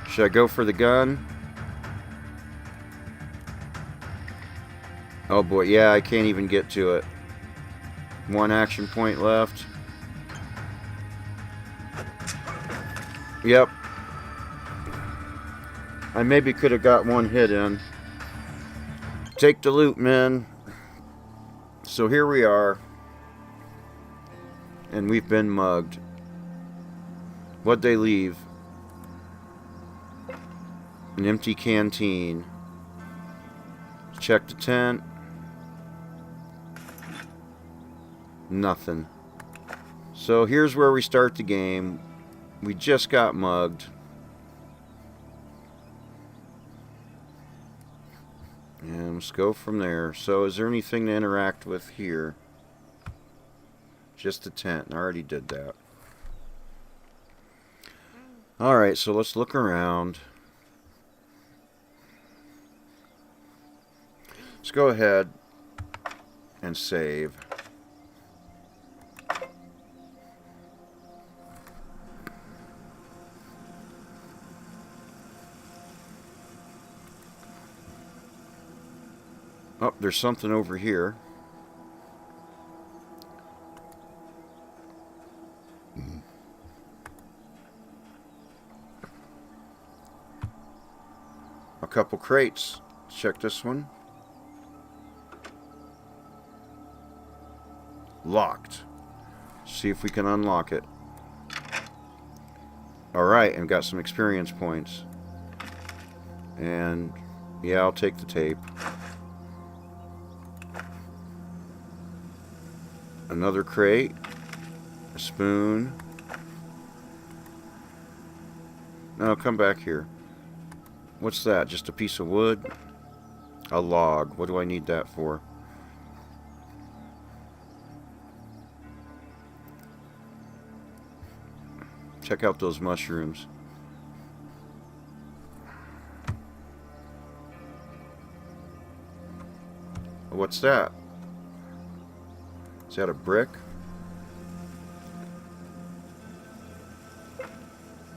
S1: Should I go for the gun? Oh boy, yeah, I can't even get to it. One action point left. Yep. I maybe could have got one hit in. Take the loot, men. So here we are. And we've been mugged. What'd they leave? An empty canteen. Check the tent. Nothing. So here's where we start the game. We just got mugged. And let's go from there. So is there anything to interact with here? Just the tent. I already did that. Alright, so let's look around. Let's go ahead and save. Oh, there's something over here. A couple crates. Check this one. Locked. See if we can unlock it. Alright, and got some experience points. And yeah, I'll take the tape. Another crate. A spoon. No, come back here. What's that? Just a piece of wood? A log. What do I need that for? Check out those mushrooms. What's that? Is that a brick?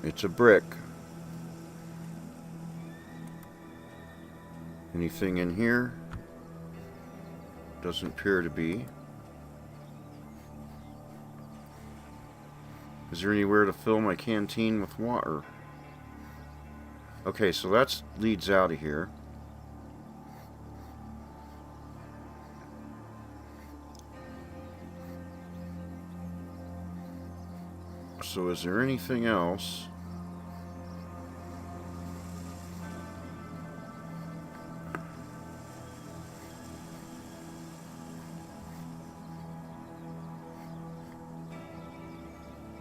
S1: It's a brick. Anything in here? Doesn't appear to be. Is there anywhere to fill my canteen with water? Okay, so that leads out of here. So is there anything else?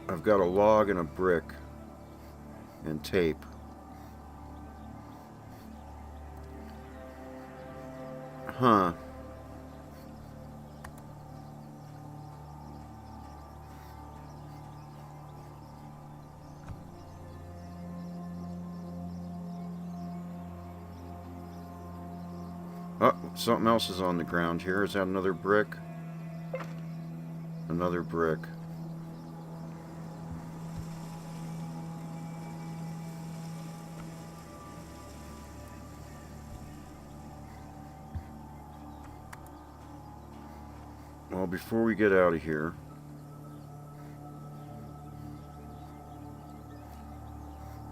S1: I've got a log and a brick and tape. Huh. Oh, something else is on the ground here. Is that another brick? Another brick. Well, before we get out of here,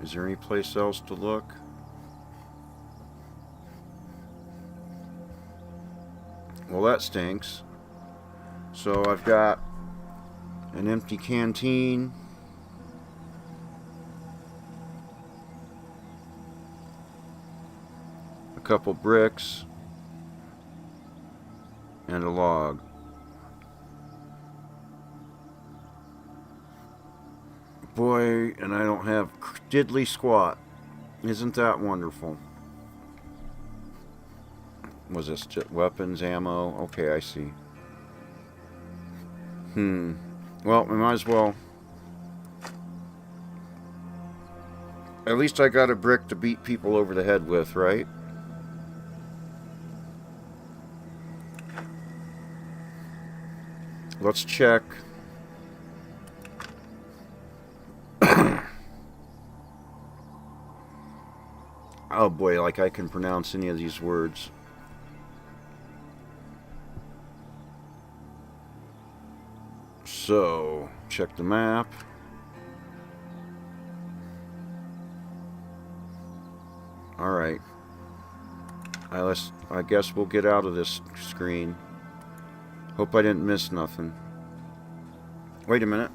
S1: is there any place else to look? Well, that stinks. So I've got an empty canteen. A couple bricks. And a log. Boy, and I don't have diddly squat. Isn't that wonderful? Was this just weapons, ammo? Okay, I see. Well, we might as well. At least I got a brick to beat people over the head with, right? Let's check. Oh boy, like I can pronounce any of these words. So, check the map. Alright. I guess we'll get out of this screen. Hope I didn't miss nothing. Wait a minute.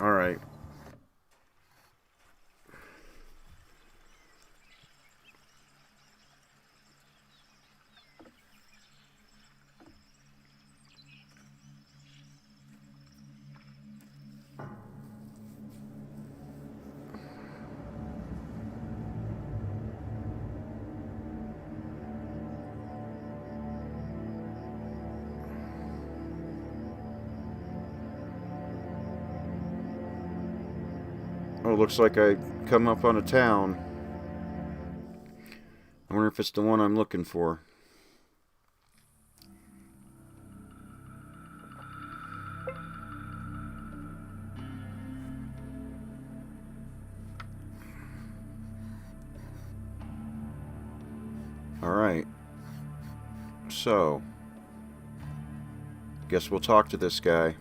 S1: Alright. Oh, looks like I come up on a town. I wonder if it's the one I'm looking for. Alright. So, guess we'll talk to this guy.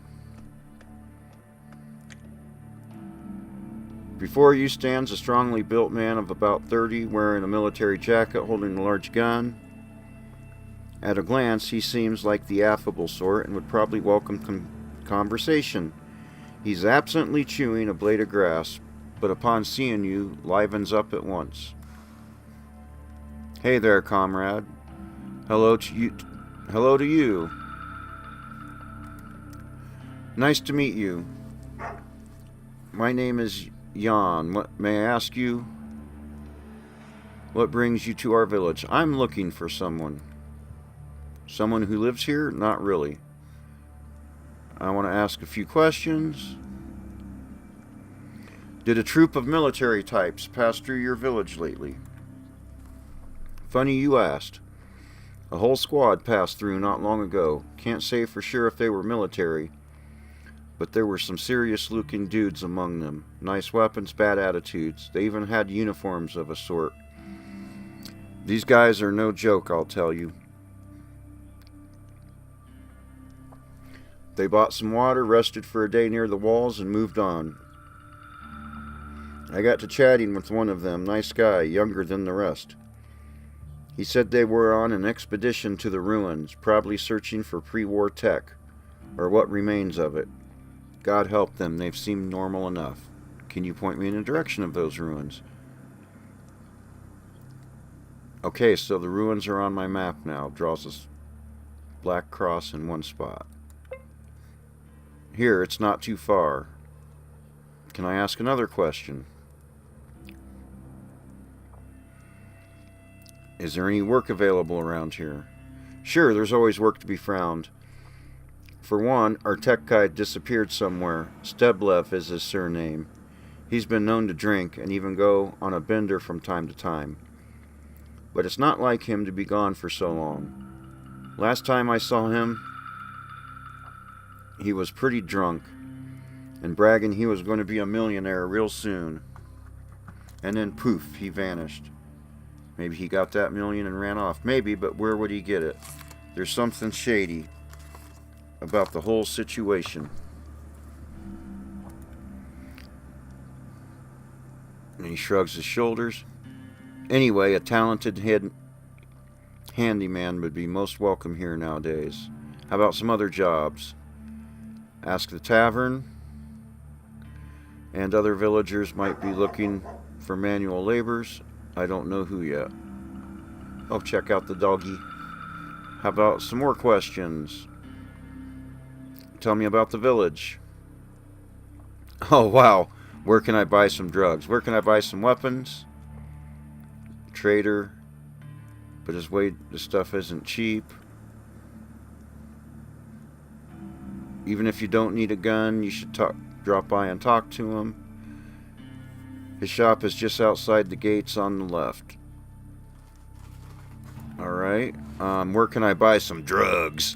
S1: Before you stands a strongly built man of about 30, wearing a military jacket, holding a large gun. At a glance, he seems like the affable sort and would probably welcome conversation. He's absently chewing a blade of grass, but upon seeing you, livens up at once. Hey there, comrade. Hello to you. Hello to you. Nice to meet you. My name is Jan. May I ask you? What brings you to our village? I'm looking for someone. Someone who lives here? Not really. I want to ask a few questions. Did a troop of military types pass through your village lately? Funny you asked. A whole squad passed through not long ago. Can't say for sure if they were military, but there were some serious-looking dudes among them. Nice weapons, bad attitudes. They even had uniforms of a sort. These guys are no joke, I'll tell you. They bought some water, rested for a day near the walls, and moved on. I got to chatting with one of them. Nice guy, younger than the rest. He said they were on an expedition to the ruins, probably searching for pre-war tech, or what remains of it. God help them, they've seemed normal enough. Can you point me in the direction of those ruins? Okay, so the ruins are on my map now. Draws a black cross in one spot. Here, it's not too far. Can I ask another question? Is there any work available around here? Sure, there's always work to be found. For one, our tech guy disappeared somewhere. Steblev is his surname. He's been known to drink and even go on a bender from time to time. But it's not like him to be gone for so long. Last time I saw him, he was pretty drunk and bragging he was going to be a millionaire real soon. And then poof, he vanished. Maybe he got that million and ran off. Maybe, but where would he get it? There's something shady about the whole situation. And he shrugs his shoulders. Anyway, a talented handyman would be most welcome here nowadays. How about some other jobs? Ask the tavern. And other villagers might be looking for manual laborers. I don't know who yet. Oh, check out the doggy. How about some more questions? Tell me about the village. Oh, wow. Where can I buy some drugs? Where can I buy some weapons? Trader. But the stuff isn't cheap. Even if you don't need a gun, you should drop by and talk to him. His shop is just outside the gates on the left. Alright. Where can I buy some drugs?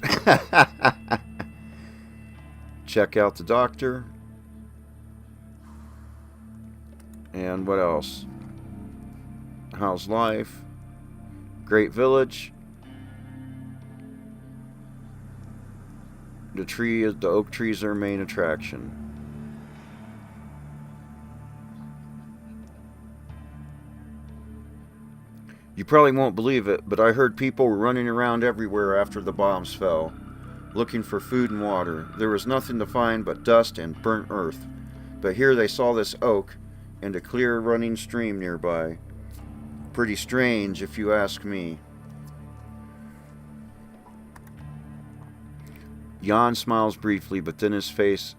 S1: Check out the doctor. And what else? How's life? Great village. The oak trees are our main attraction. You probably won't believe it, but I heard people were running around everywhere after the bombs fell, looking for food and water. There was nothing to find but dust and burnt earth. But here they saw this oak and a clear running stream nearby. Pretty strange, if you ask me. Jan smiles briefly, but then his face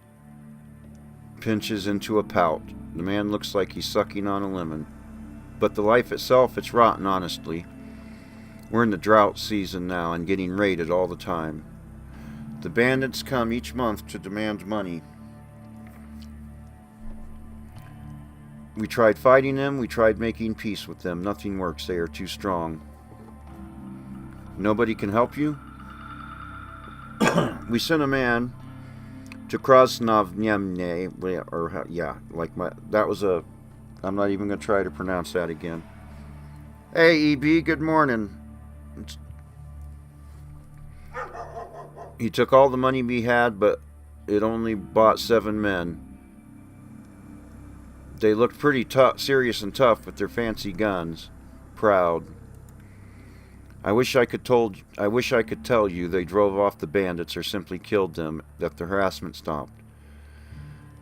S1: pinches into a pout. The man looks like he's sucking on a lemon. But the life itself, it's rotten, honestly. We're in the drought season now and getting raided all the time. The bandits come each month to demand money. We tried fighting them, we tried making peace with them. Nothing works, they are too strong. Nobody can help you? We sent a man to Krasnovnyemne, or yeah, like that was a, I'm not even going to try to pronounce that again. Hey, EB, good morning. He took all the money we had, but it only bought 7 men. They looked pretty serious and tough with their fancy guns. Proud. I wish I could tell you they drove off the bandits or simply killed them, that the harassment stopped.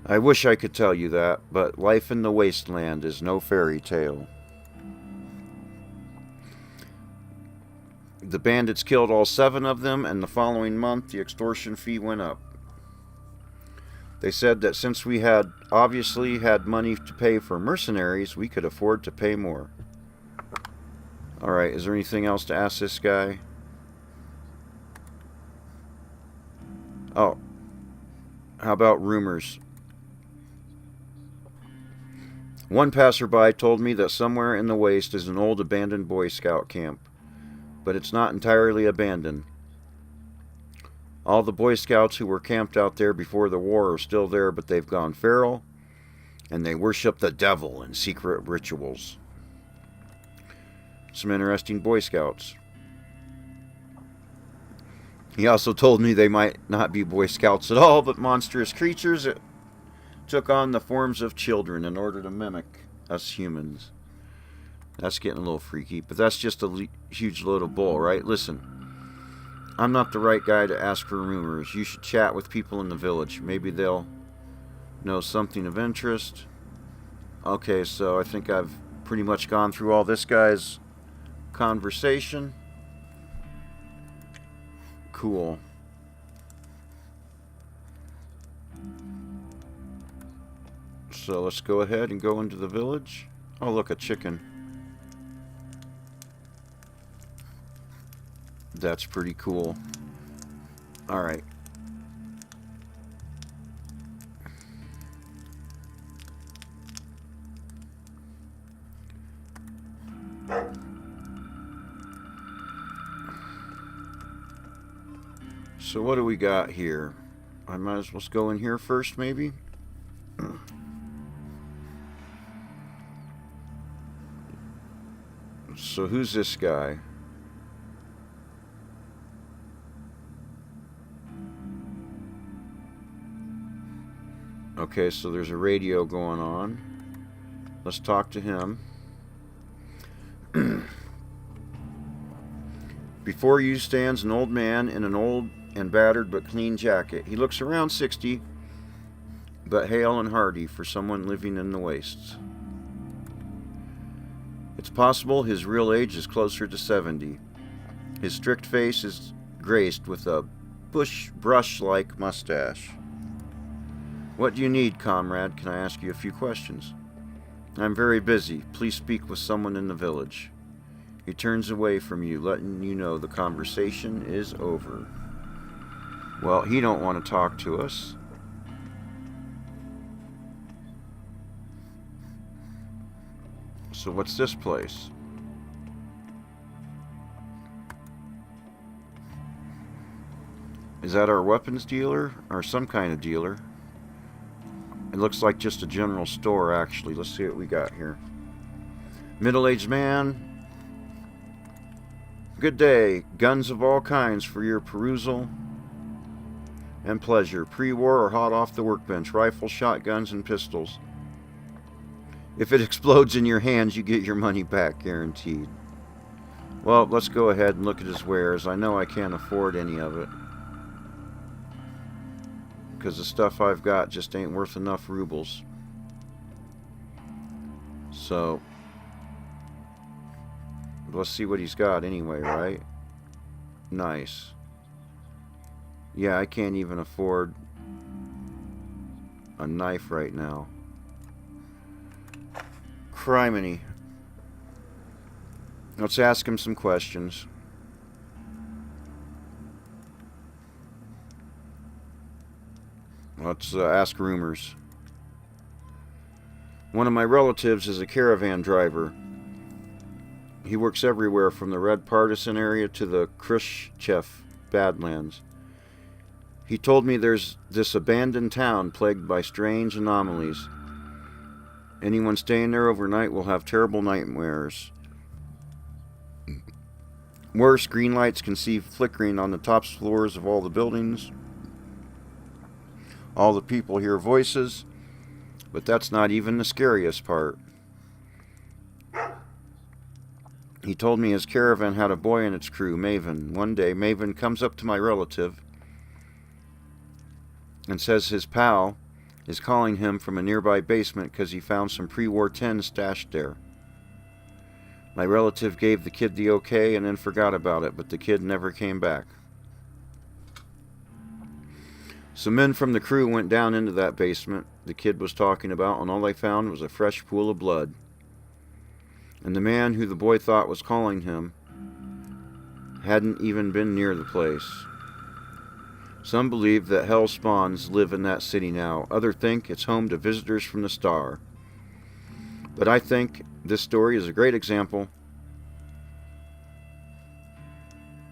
S1: I wish I could tell you that, but life in the wasteland is no fairy tale. The bandits killed all 7 of them, and the following month the extortion fee went up. They said that since we had obviously had money to pay for mercenaries, we could afford to pay more. Alright, is there anything else to ask this guy? Oh. How about rumors? One passerby told me that somewhere in the waste is an old abandoned Boy Scout camp. But it's not entirely abandoned. All the Boy Scouts who were camped out there before the war are still there, but they've gone feral, and they worship the devil in secret rituals. Some interesting Boy Scouts. He also told me they might not be Boy Scouts at all, but monstrous creatures that took on the forms of children in order to mimic us humans. That's getting a little freaky, but that's just a huge load of bull, right? Listen, I'm not the right guy to ask for rumors. You should chat with people in the village. Maybe they'll know something of interest. Okay, so I think I've pretty much gone through all this guy's conversation. Cool. So let's go ahead and go into the village. Oh, look, a chicken. That's pretty cool. Alright. So what do we got here? I might as well go in here first, maybe? So who's this guy? Okay, so there's a radio going on. Let's talk to him. Before you stands an old man in an old and battered but clean jacket. He looks around 60, but hale and hearty for someone living in the wastes. It's possible his real age is closer to 70. His strict face is graced with a brush-like mustache. What do you need, comrade? Can I ask you a few questions? I'm very busy. Please speak with someone in the village. He turns away from you, letting you know the conversation is over. Well, he don't want to talk to us. So what's this place? Is that our weapons dealer? Or some kind of dealer? It looks like just a general store, actually. Let's see what we got here. Middle-aged man. Good day. Guns of all kinds for your perusal and pleasure. Pre-war or hot off the workbench. Rifles, shotguns, and pistols. If it explodes in your hands, you get your money back, guaranteed. Well, let's go ahead and look at his wares. I know I can't afford any of it, because the stuff I've got just ain't worth enough rubles. So, let's see what he's got anyway, right? Nice. Yeah, I can't even afford a knife right now. Criminy. Let's ask him some questions. Let's ask rumors. One of my relatives is a caravan driver. He works everywhere from the Red Partisan area to the Khrushchev Badlands. He told me there's this abandoned town plagued by strange anomalies. Anyone staying there overnight will have terrible nightmares. Worse, green lights can see flickering on the top floors of all the buildings. All the people hear voices, but that's not even the scariest part. He told me his caravan had a boy in its crew, Maven. One day, Maven comes up to my relative and says his pal is calling him from a nearby basement because he found some pre-war tins stashed there. My relative gave the kid the okay and then forgot about it, but the kid never came back. Some men from the crew went down into that basement the kid was talking about, and all they found was a fresh pool of blood. And the man who the boy thought was calling him hadn't even been near the place. Some believe that hell spawns live in that city now. Others think it's home to visitors from the star. But I think this story is a great example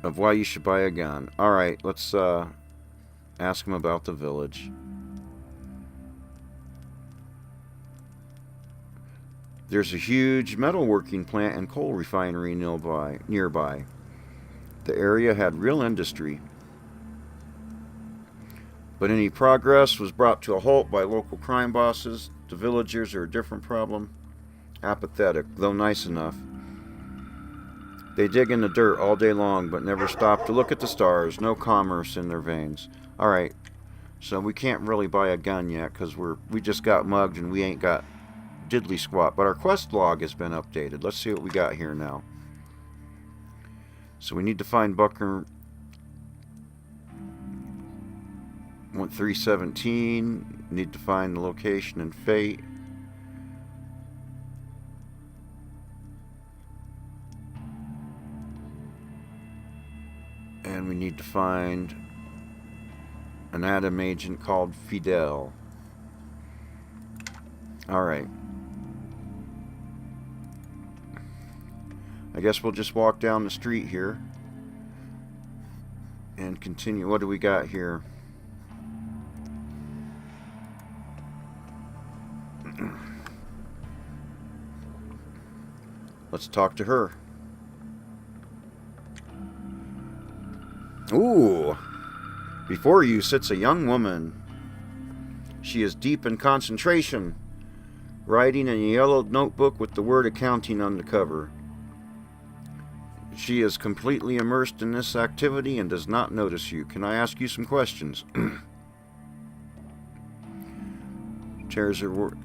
S1: of why you should buy a gun. Alright, let's ask him about the village. There's a huge metalworking plant and coal refinery nearby. The area had real industry. But any progress was brought to a halt by local crime bosses. The villagers are a different problem. Apathetic, though nice enough. They dig in the dirt all day long, but never stop to look at the stars. No commerce in their veins. Alright, so we can't really buy a gun yet, because we just got mugged and we ain't got diddly squat. But our quest log has been updated. Let's see what we got here now. So we need to find Bucker 317. Need to find the location and fate. And we need to find an Adam agent called Fidel. Alright. I guess we'll just walk down the street here and continue. What do we got here? Let's talk to her. Ooh. Before you sits a young woman. She is deep in concentration, writing in a yellow notebook with the word accounting on the cover. She is completely immersed in this activity and does not notice you. Can I ask you some questions? Tears her word.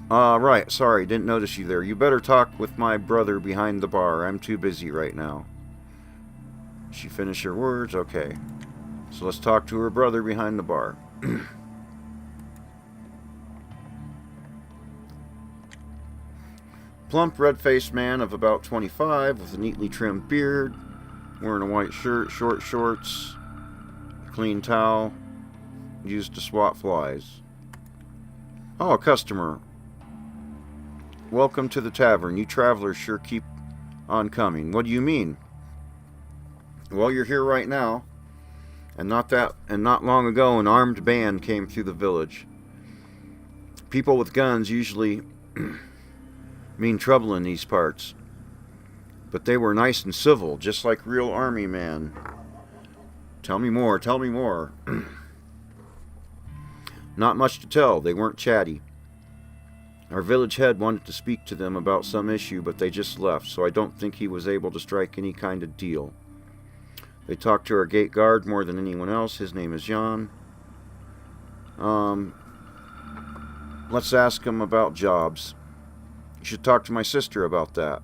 S1: Right, sorry, didn't notice you there. You better talk with my brother behind the bar. I'm too busy right now. She finished her words? Okay. So let's talk to her brother behind the bar. plump, red-faced man of about 25 with a neatly trimmed beard, wearing a white shirt, short shorts, clean towel, used to swat flies. Oh, a customer. Welcome to the tavern. You travelers sure keep on coming. What do you mean? Well, you're here right now, and not long ago an armed band came through the village. People with guns usually mean trouble in these parts, but they were nice and civil, just like real army men. Tell me more, tell me more. Not much to tell. They weren't chatty. Our village head wanted to speak to them about some issue, but they just left, so I don't think he was able to strike any kind of deal. They talked to our gate guard more than anyone else. His name is Jan. Let's ask him about jobs. You should talk to my sister about that.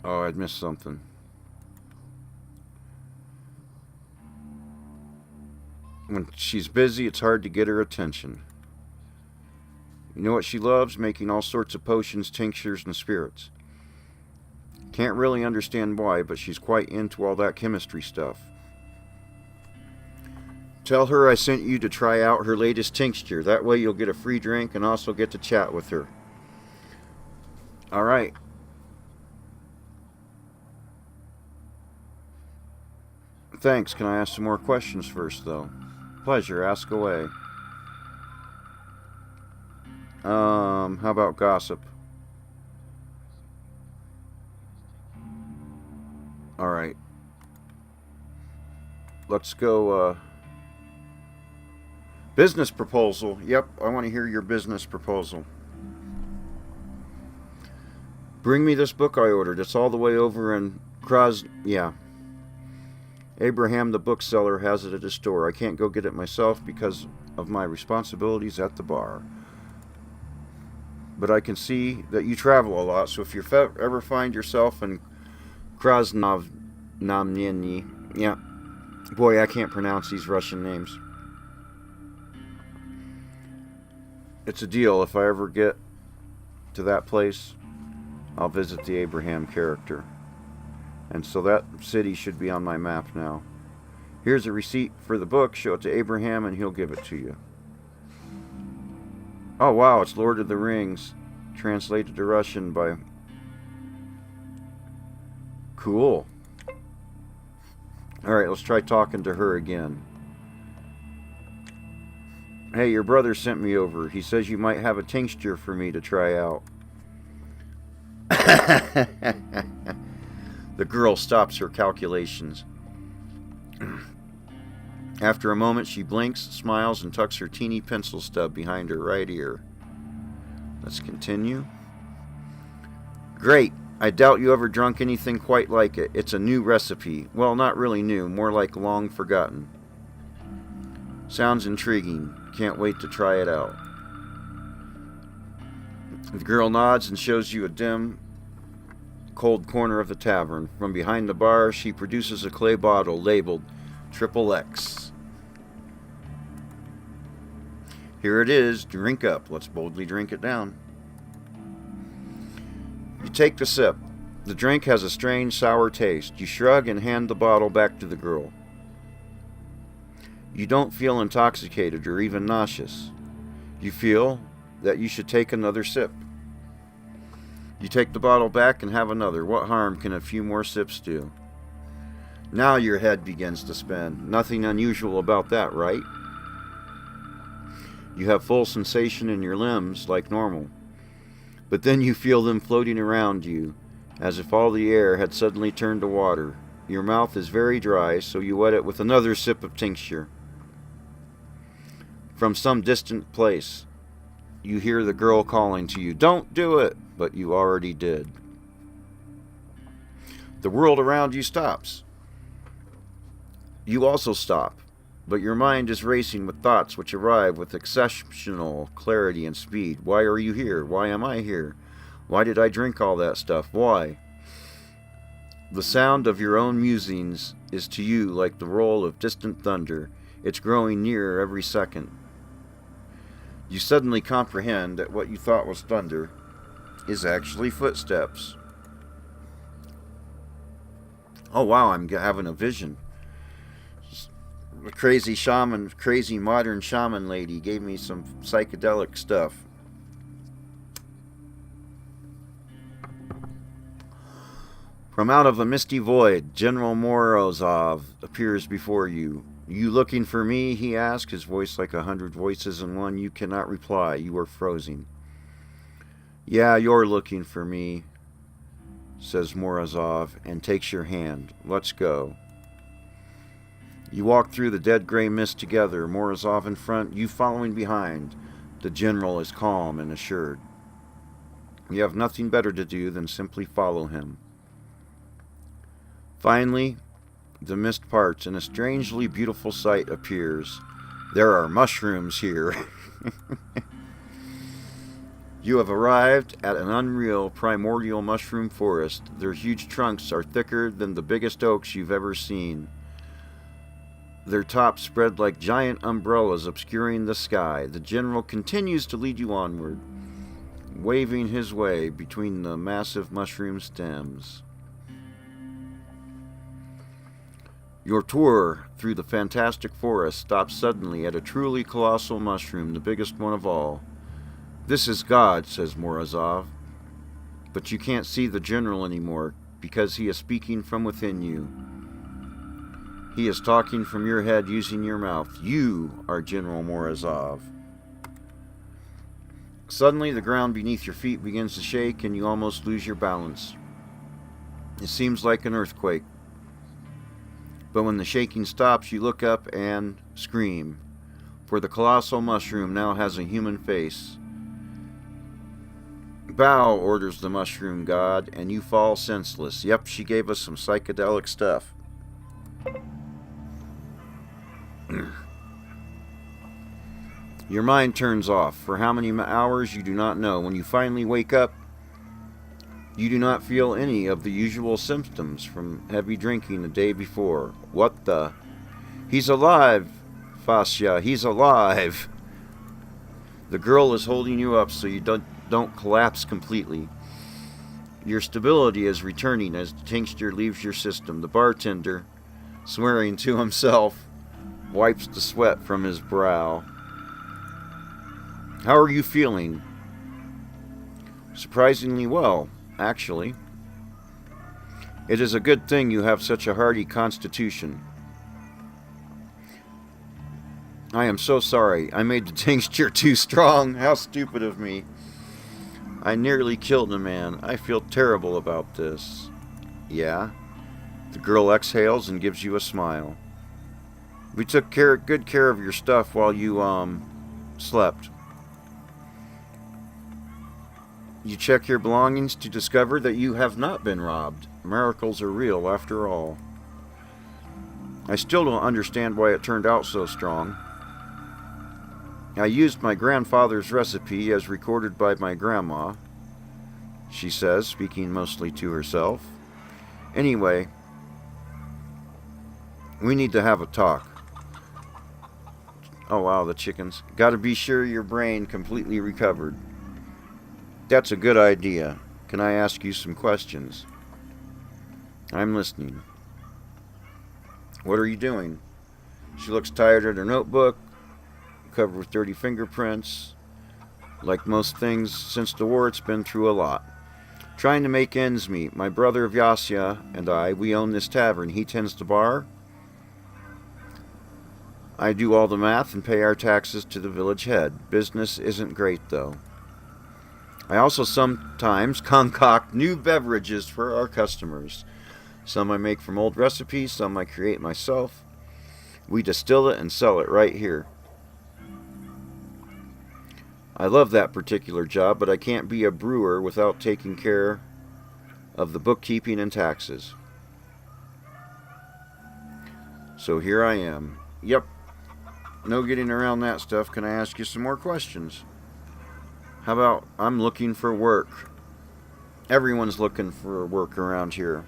S1: Oh, I'd missed something. When she's busy, it's hard to get her attention. You know what she loves? Making all sorts of potions, tinctures, and spirits. Can't really understand why, but she's quite into all that chemistry stuff. Tell her I sent you to try out her latest tincture. That way you'll get a free drink and also get to chat with her. Alright. Thanks. Can I ask some more questions first, though? Pleasure. Ask away. How about gossip? Alright. Let's go, business proposal. Yep, I want to hear your business proposal. Bring me this book I ordered. It's all the way over in Yeah. Abraham, the bookseller, has it at his store. I can't go get it myself because of my responsibilities at the bar. But I can see that you travel a lot, so if you ever find yourself in Krasnodar, yeah. Boy, I can't pronounce these Russian names. It's a deal. If I ever get to that place, I'll visit the Abraham character. And so that city should be on my map now. Here's a receipt for the book. Show it to Abraham and he'll give it to you. Oh wow, it's Lord of the Rings. Translated to Russian by... Cool. Alright, let's try talking to her again. Hey, your brother sent me over. He says you might have a tincture for me to try out. The girl stops her calculations. After a moment, she blinks, smiles, and tucks her teeny pencil stub behind her right ear. Let's continue. Great. I doubt you ever drunk anything quite like it. It's a new recipe. Well, not really new, more like long forgotten. Sounds intriguing. Can't wait to try it out. The girl nods and shows you a dim, cold corner of the tavern. From behind the bar, she produces a clay bottle labeled XXX. Here it is. Drink up. Let's boldly drink it down. You take the sip. The drink has a strange, sour taste. You shrug and hand the bottle back to the girl. You don't feel intoxicated or even nauseous. You feel that you should take another sip. You take the bottle back and have another. What harm can a few more sips do? Now your head begins to spin. Nothing unusual about that, right? You have full sensation in your limbs like normal. But then you feel them floating around you, as if all the air had suddenly turned to water. Your mouth is very dry, so you wet it with another sip of tincture. From some distant place, you hear the girl calling to you, "Don't do it!" But you already did. The world around you stops. You also stop, but your mind is racing with thoughts which arrive with exceptional clarity and speed. Why are you here? Why am I here? Why did I drink all that stuff? Why? The sound of your own musings is to you like the roll of distant thunder. It's growing nearer every second. You suddenly comprehend that what you thought was thunder is actually footsteps. Oh wow, I'm having a vision. A crazy modern shaman lady gave me some psychedelic stuff. From out of a misty void, General Morozov appears before you. You looking for me? He asks, his voice like 100 voices in one. You cannot reply. You are frozen. Yeah, you're looking for me, says Morozov, and takes your hand. Let's go. You walk through the dead gray mist together, Morozov in front, you following behind. The general is calm and assured. You have nothing better to do than simply follow him. Finally, the mist parts and a strangely beautiful sight appears. There are mushrooms here. You have arrived at an unreal primordial mushroom forest. Their huge trunks are thicker than the biggest oaks you've ever seen. Their tops spread like giant umbrellas obscuring the sky. The general continues to lead you onward, waving his way between the massive mushroom stems. Your tour through the fantastic forest stops suddenly at a truly colossal mushroom, the biggest one of all. This is God, says Morozov, but you can't see the general anymore because he is speaking from within you. He is talking from your head using your mouth. You are General Morozov. Suddenly, the ground beneath your feet begins to shake and you almost lose your balance. It seems like an earthquake. But when the shaking stops, you look up and scream, for the colossal mushroom now has a human face. Bow, orders the mushroom god, and you fall senseless. Yep, she gave us some psychedelic stuff. Your mind turns off. For how many hours, you do not know. When you finally wake up, you do not feel any of the usual symptoms from heavy drinking the day before. What the? He's alive, Fascia. He's alive. The girl is holding you up so you don't collapse completely. Your stability is returning as the tincture leaves your system. The bartender, swearing to himself, wipes the sweat from his brow. How are you feeling? Surprisingly well, actually. It is a good thing you have such a hardy constitution. I am so sorry. I made the tincture too strong. How stupid of me. I nearly killed a man. I feel terrible about this. Yeah? The girl exhales and gives you a smile. We took good care of your stuff while you, slept. You check your belongings to discover that you have not been robbed. Miracles are real after all. I still don't understand why it turned out so strong. I used my grandfather's recipe as recorded by my grandma, she says, speaking mostly to herself. Anyway, we need to have a talk. Oh wow, the chickens. Gotta be sure your brain completely recovered. That's a good idea. Can I ask you some questions? I'm listening. What are you doing? She looks tired at her notebook, covered with dirty fingerprints. Like most things since the war, it's been through a lot. Trying to make ends meet. My brother Vyasya and I, we own this tavern. He tends the bar. I do all the math and pay our taxes to the village head. Business isn't great, though. I also sometimes concoct new beverages for our customers. Some I make from old recipes, some I create myself. We distill it and sell it right here. I love that particular job, but I can't be a brewer without taking care of the bookkeeping and taxes. So here I am. Yep. No getting around that stuff. Can I ask you some more questions? How about I'm looking for work? Everyone's looking for work around here.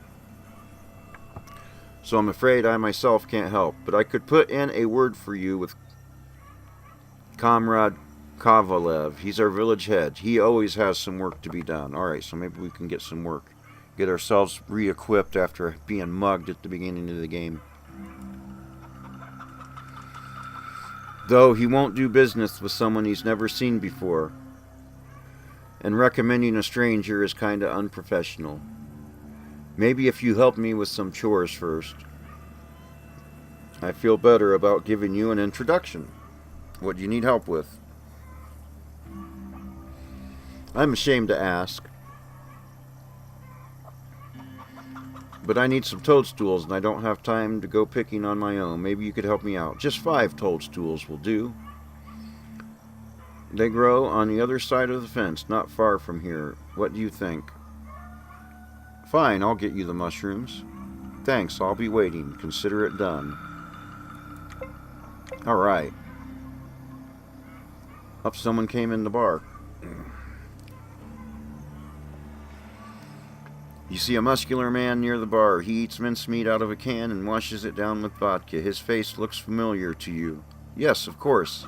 S1: so I'm afraid I myself can't help. But I could put in a word for you with Comrade Kovalev. He's our village head. He always has some work to be done. Alright, so maybe we can get some work. Get ourselves re-equipped after being mugged at the beginning of the game. Though he won't do business with someone he's never seen before. And recommending a stranger is kinda unprofessional. Maybe if you help me with some chores first. I feel better about giving you an introduction. What do you need help with? I'm ashamed to ask. But I need some toadstools and I don't have time to go picking on my own. Maybe you could help me out. Just 5 toadstools will do. They grow on the other side of the fence, not far from here. What do you think? Fine, I'll get you the mushrooms. Thanks, I'll be waiting. Consider it done. Alright. Up, someone came in the bar. You see a muscular man near the bar. He eats mincemeat out of a can and washes it down with vodka. His face looks familiar to you. Yes, of course.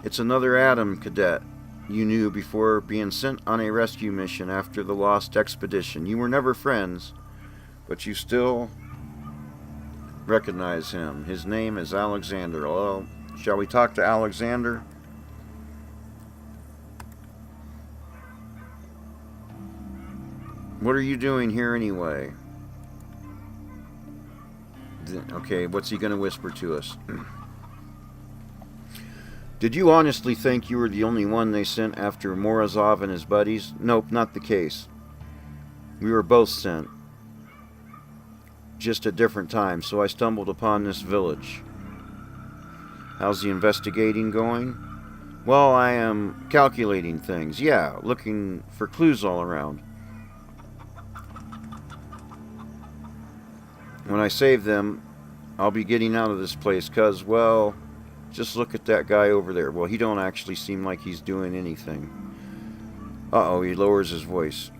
S1: It's another Adam cadet you knew before being sent on a rescue mission after the Lost Expedition. You were never friends, but you still recognize him. His name is Alexander. Well, shall we talk to Alexander? What are you doing here anyway? Okay, what's he going to whisper to us? Did you honestly think you were the only one they sent after Morozov and his buddies? Nope, not the case. We were both sent. Just at different times, so I stumbled upon this village. How's the investigating going? Well, I am calculating things. Yeah, looking for clues all around. When I save them, I'll be getting out of this place, cause, well, just look at that guy over there. Well, he don't actually seem like he's doing anything. Uh-oh, he lowers his voice.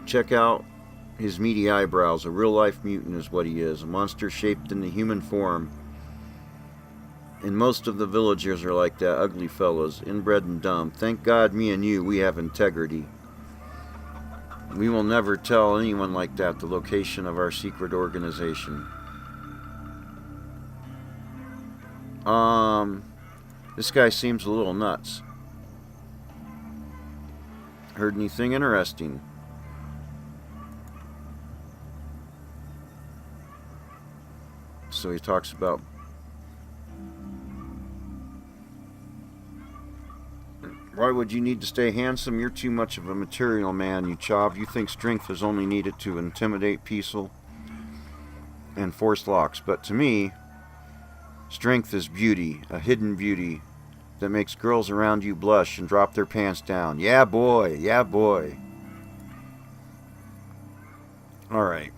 S1: Check out his meaty eyebrows. A real-life mutant is what he is. A monster shaped in the human form. And most of the villagers are like that. Ugly fellows, inbred and dumb. Thank God me and you, we have integrity. We will never tell anyone like that the location of our secret organization. This guy seems a little nuts. Heard anything interesting? So he talks about why would you need to stay handsome? You're too much of a material man, you chov. You think strength is only needed to intimidate people and force locks. But to me, strength is beauty, a hidden beauty that makes girls around you blush and drop their pants down. Yeah, boy. Yeah, boy. Alright.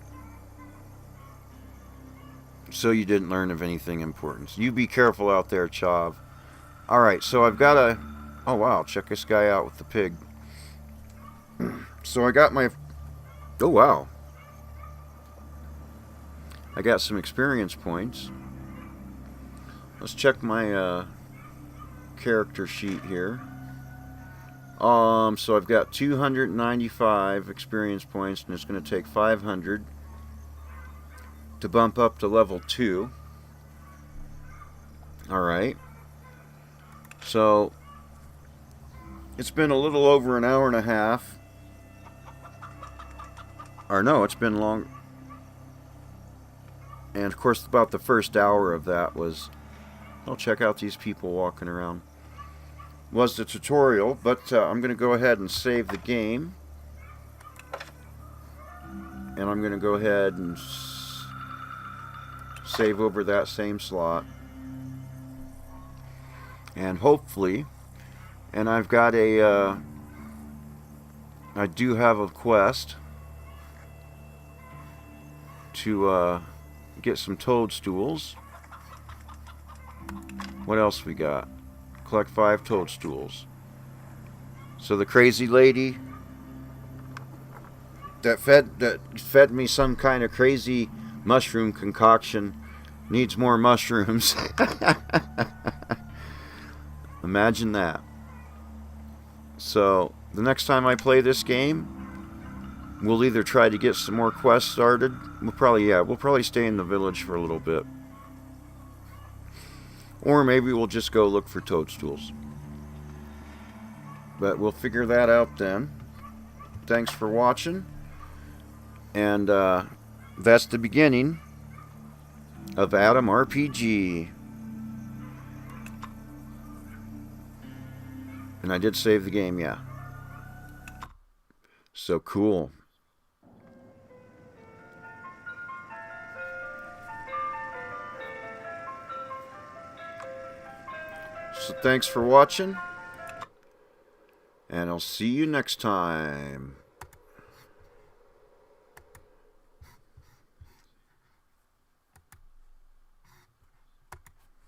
S1: So you didn't learn of anything important. You be careful out there, Chav. Alright, so I've got a... Oh, wow. Check this guy out with the pig. So I got my... Oh, wow. I got some experience points. Let's check my character sheet here. So I've got 295 experience points, and it's going to take 500 to bump up to level 2. Alright. So it's been a little over an hour and a half. Or no, it's been long. And of course, about the first hour of that was... I'll check out these people walking around. Was the tutorial, but I'm going to go ahead and save the game. And I'm going to go ahead and save over that same slot. And hopefully, and I've got a, I do have a quest to get some toadstools. What else we got? Collect 5 toadstools. So the crazy lady that fed me some kind of crazy mushroom concoction needs more mushrooms. Imagine that. So the next time I play this game, we'll either try to get some more quests started. We'll probably stay in the village for a little bit. Or maybe we'll just go look for toadstools. But we'll figure that out then. Thanks for watching. And that's the beginning of Adam RPG. And I did save the game, yeah. So cool. So thanks for watching. And I'll see you next time.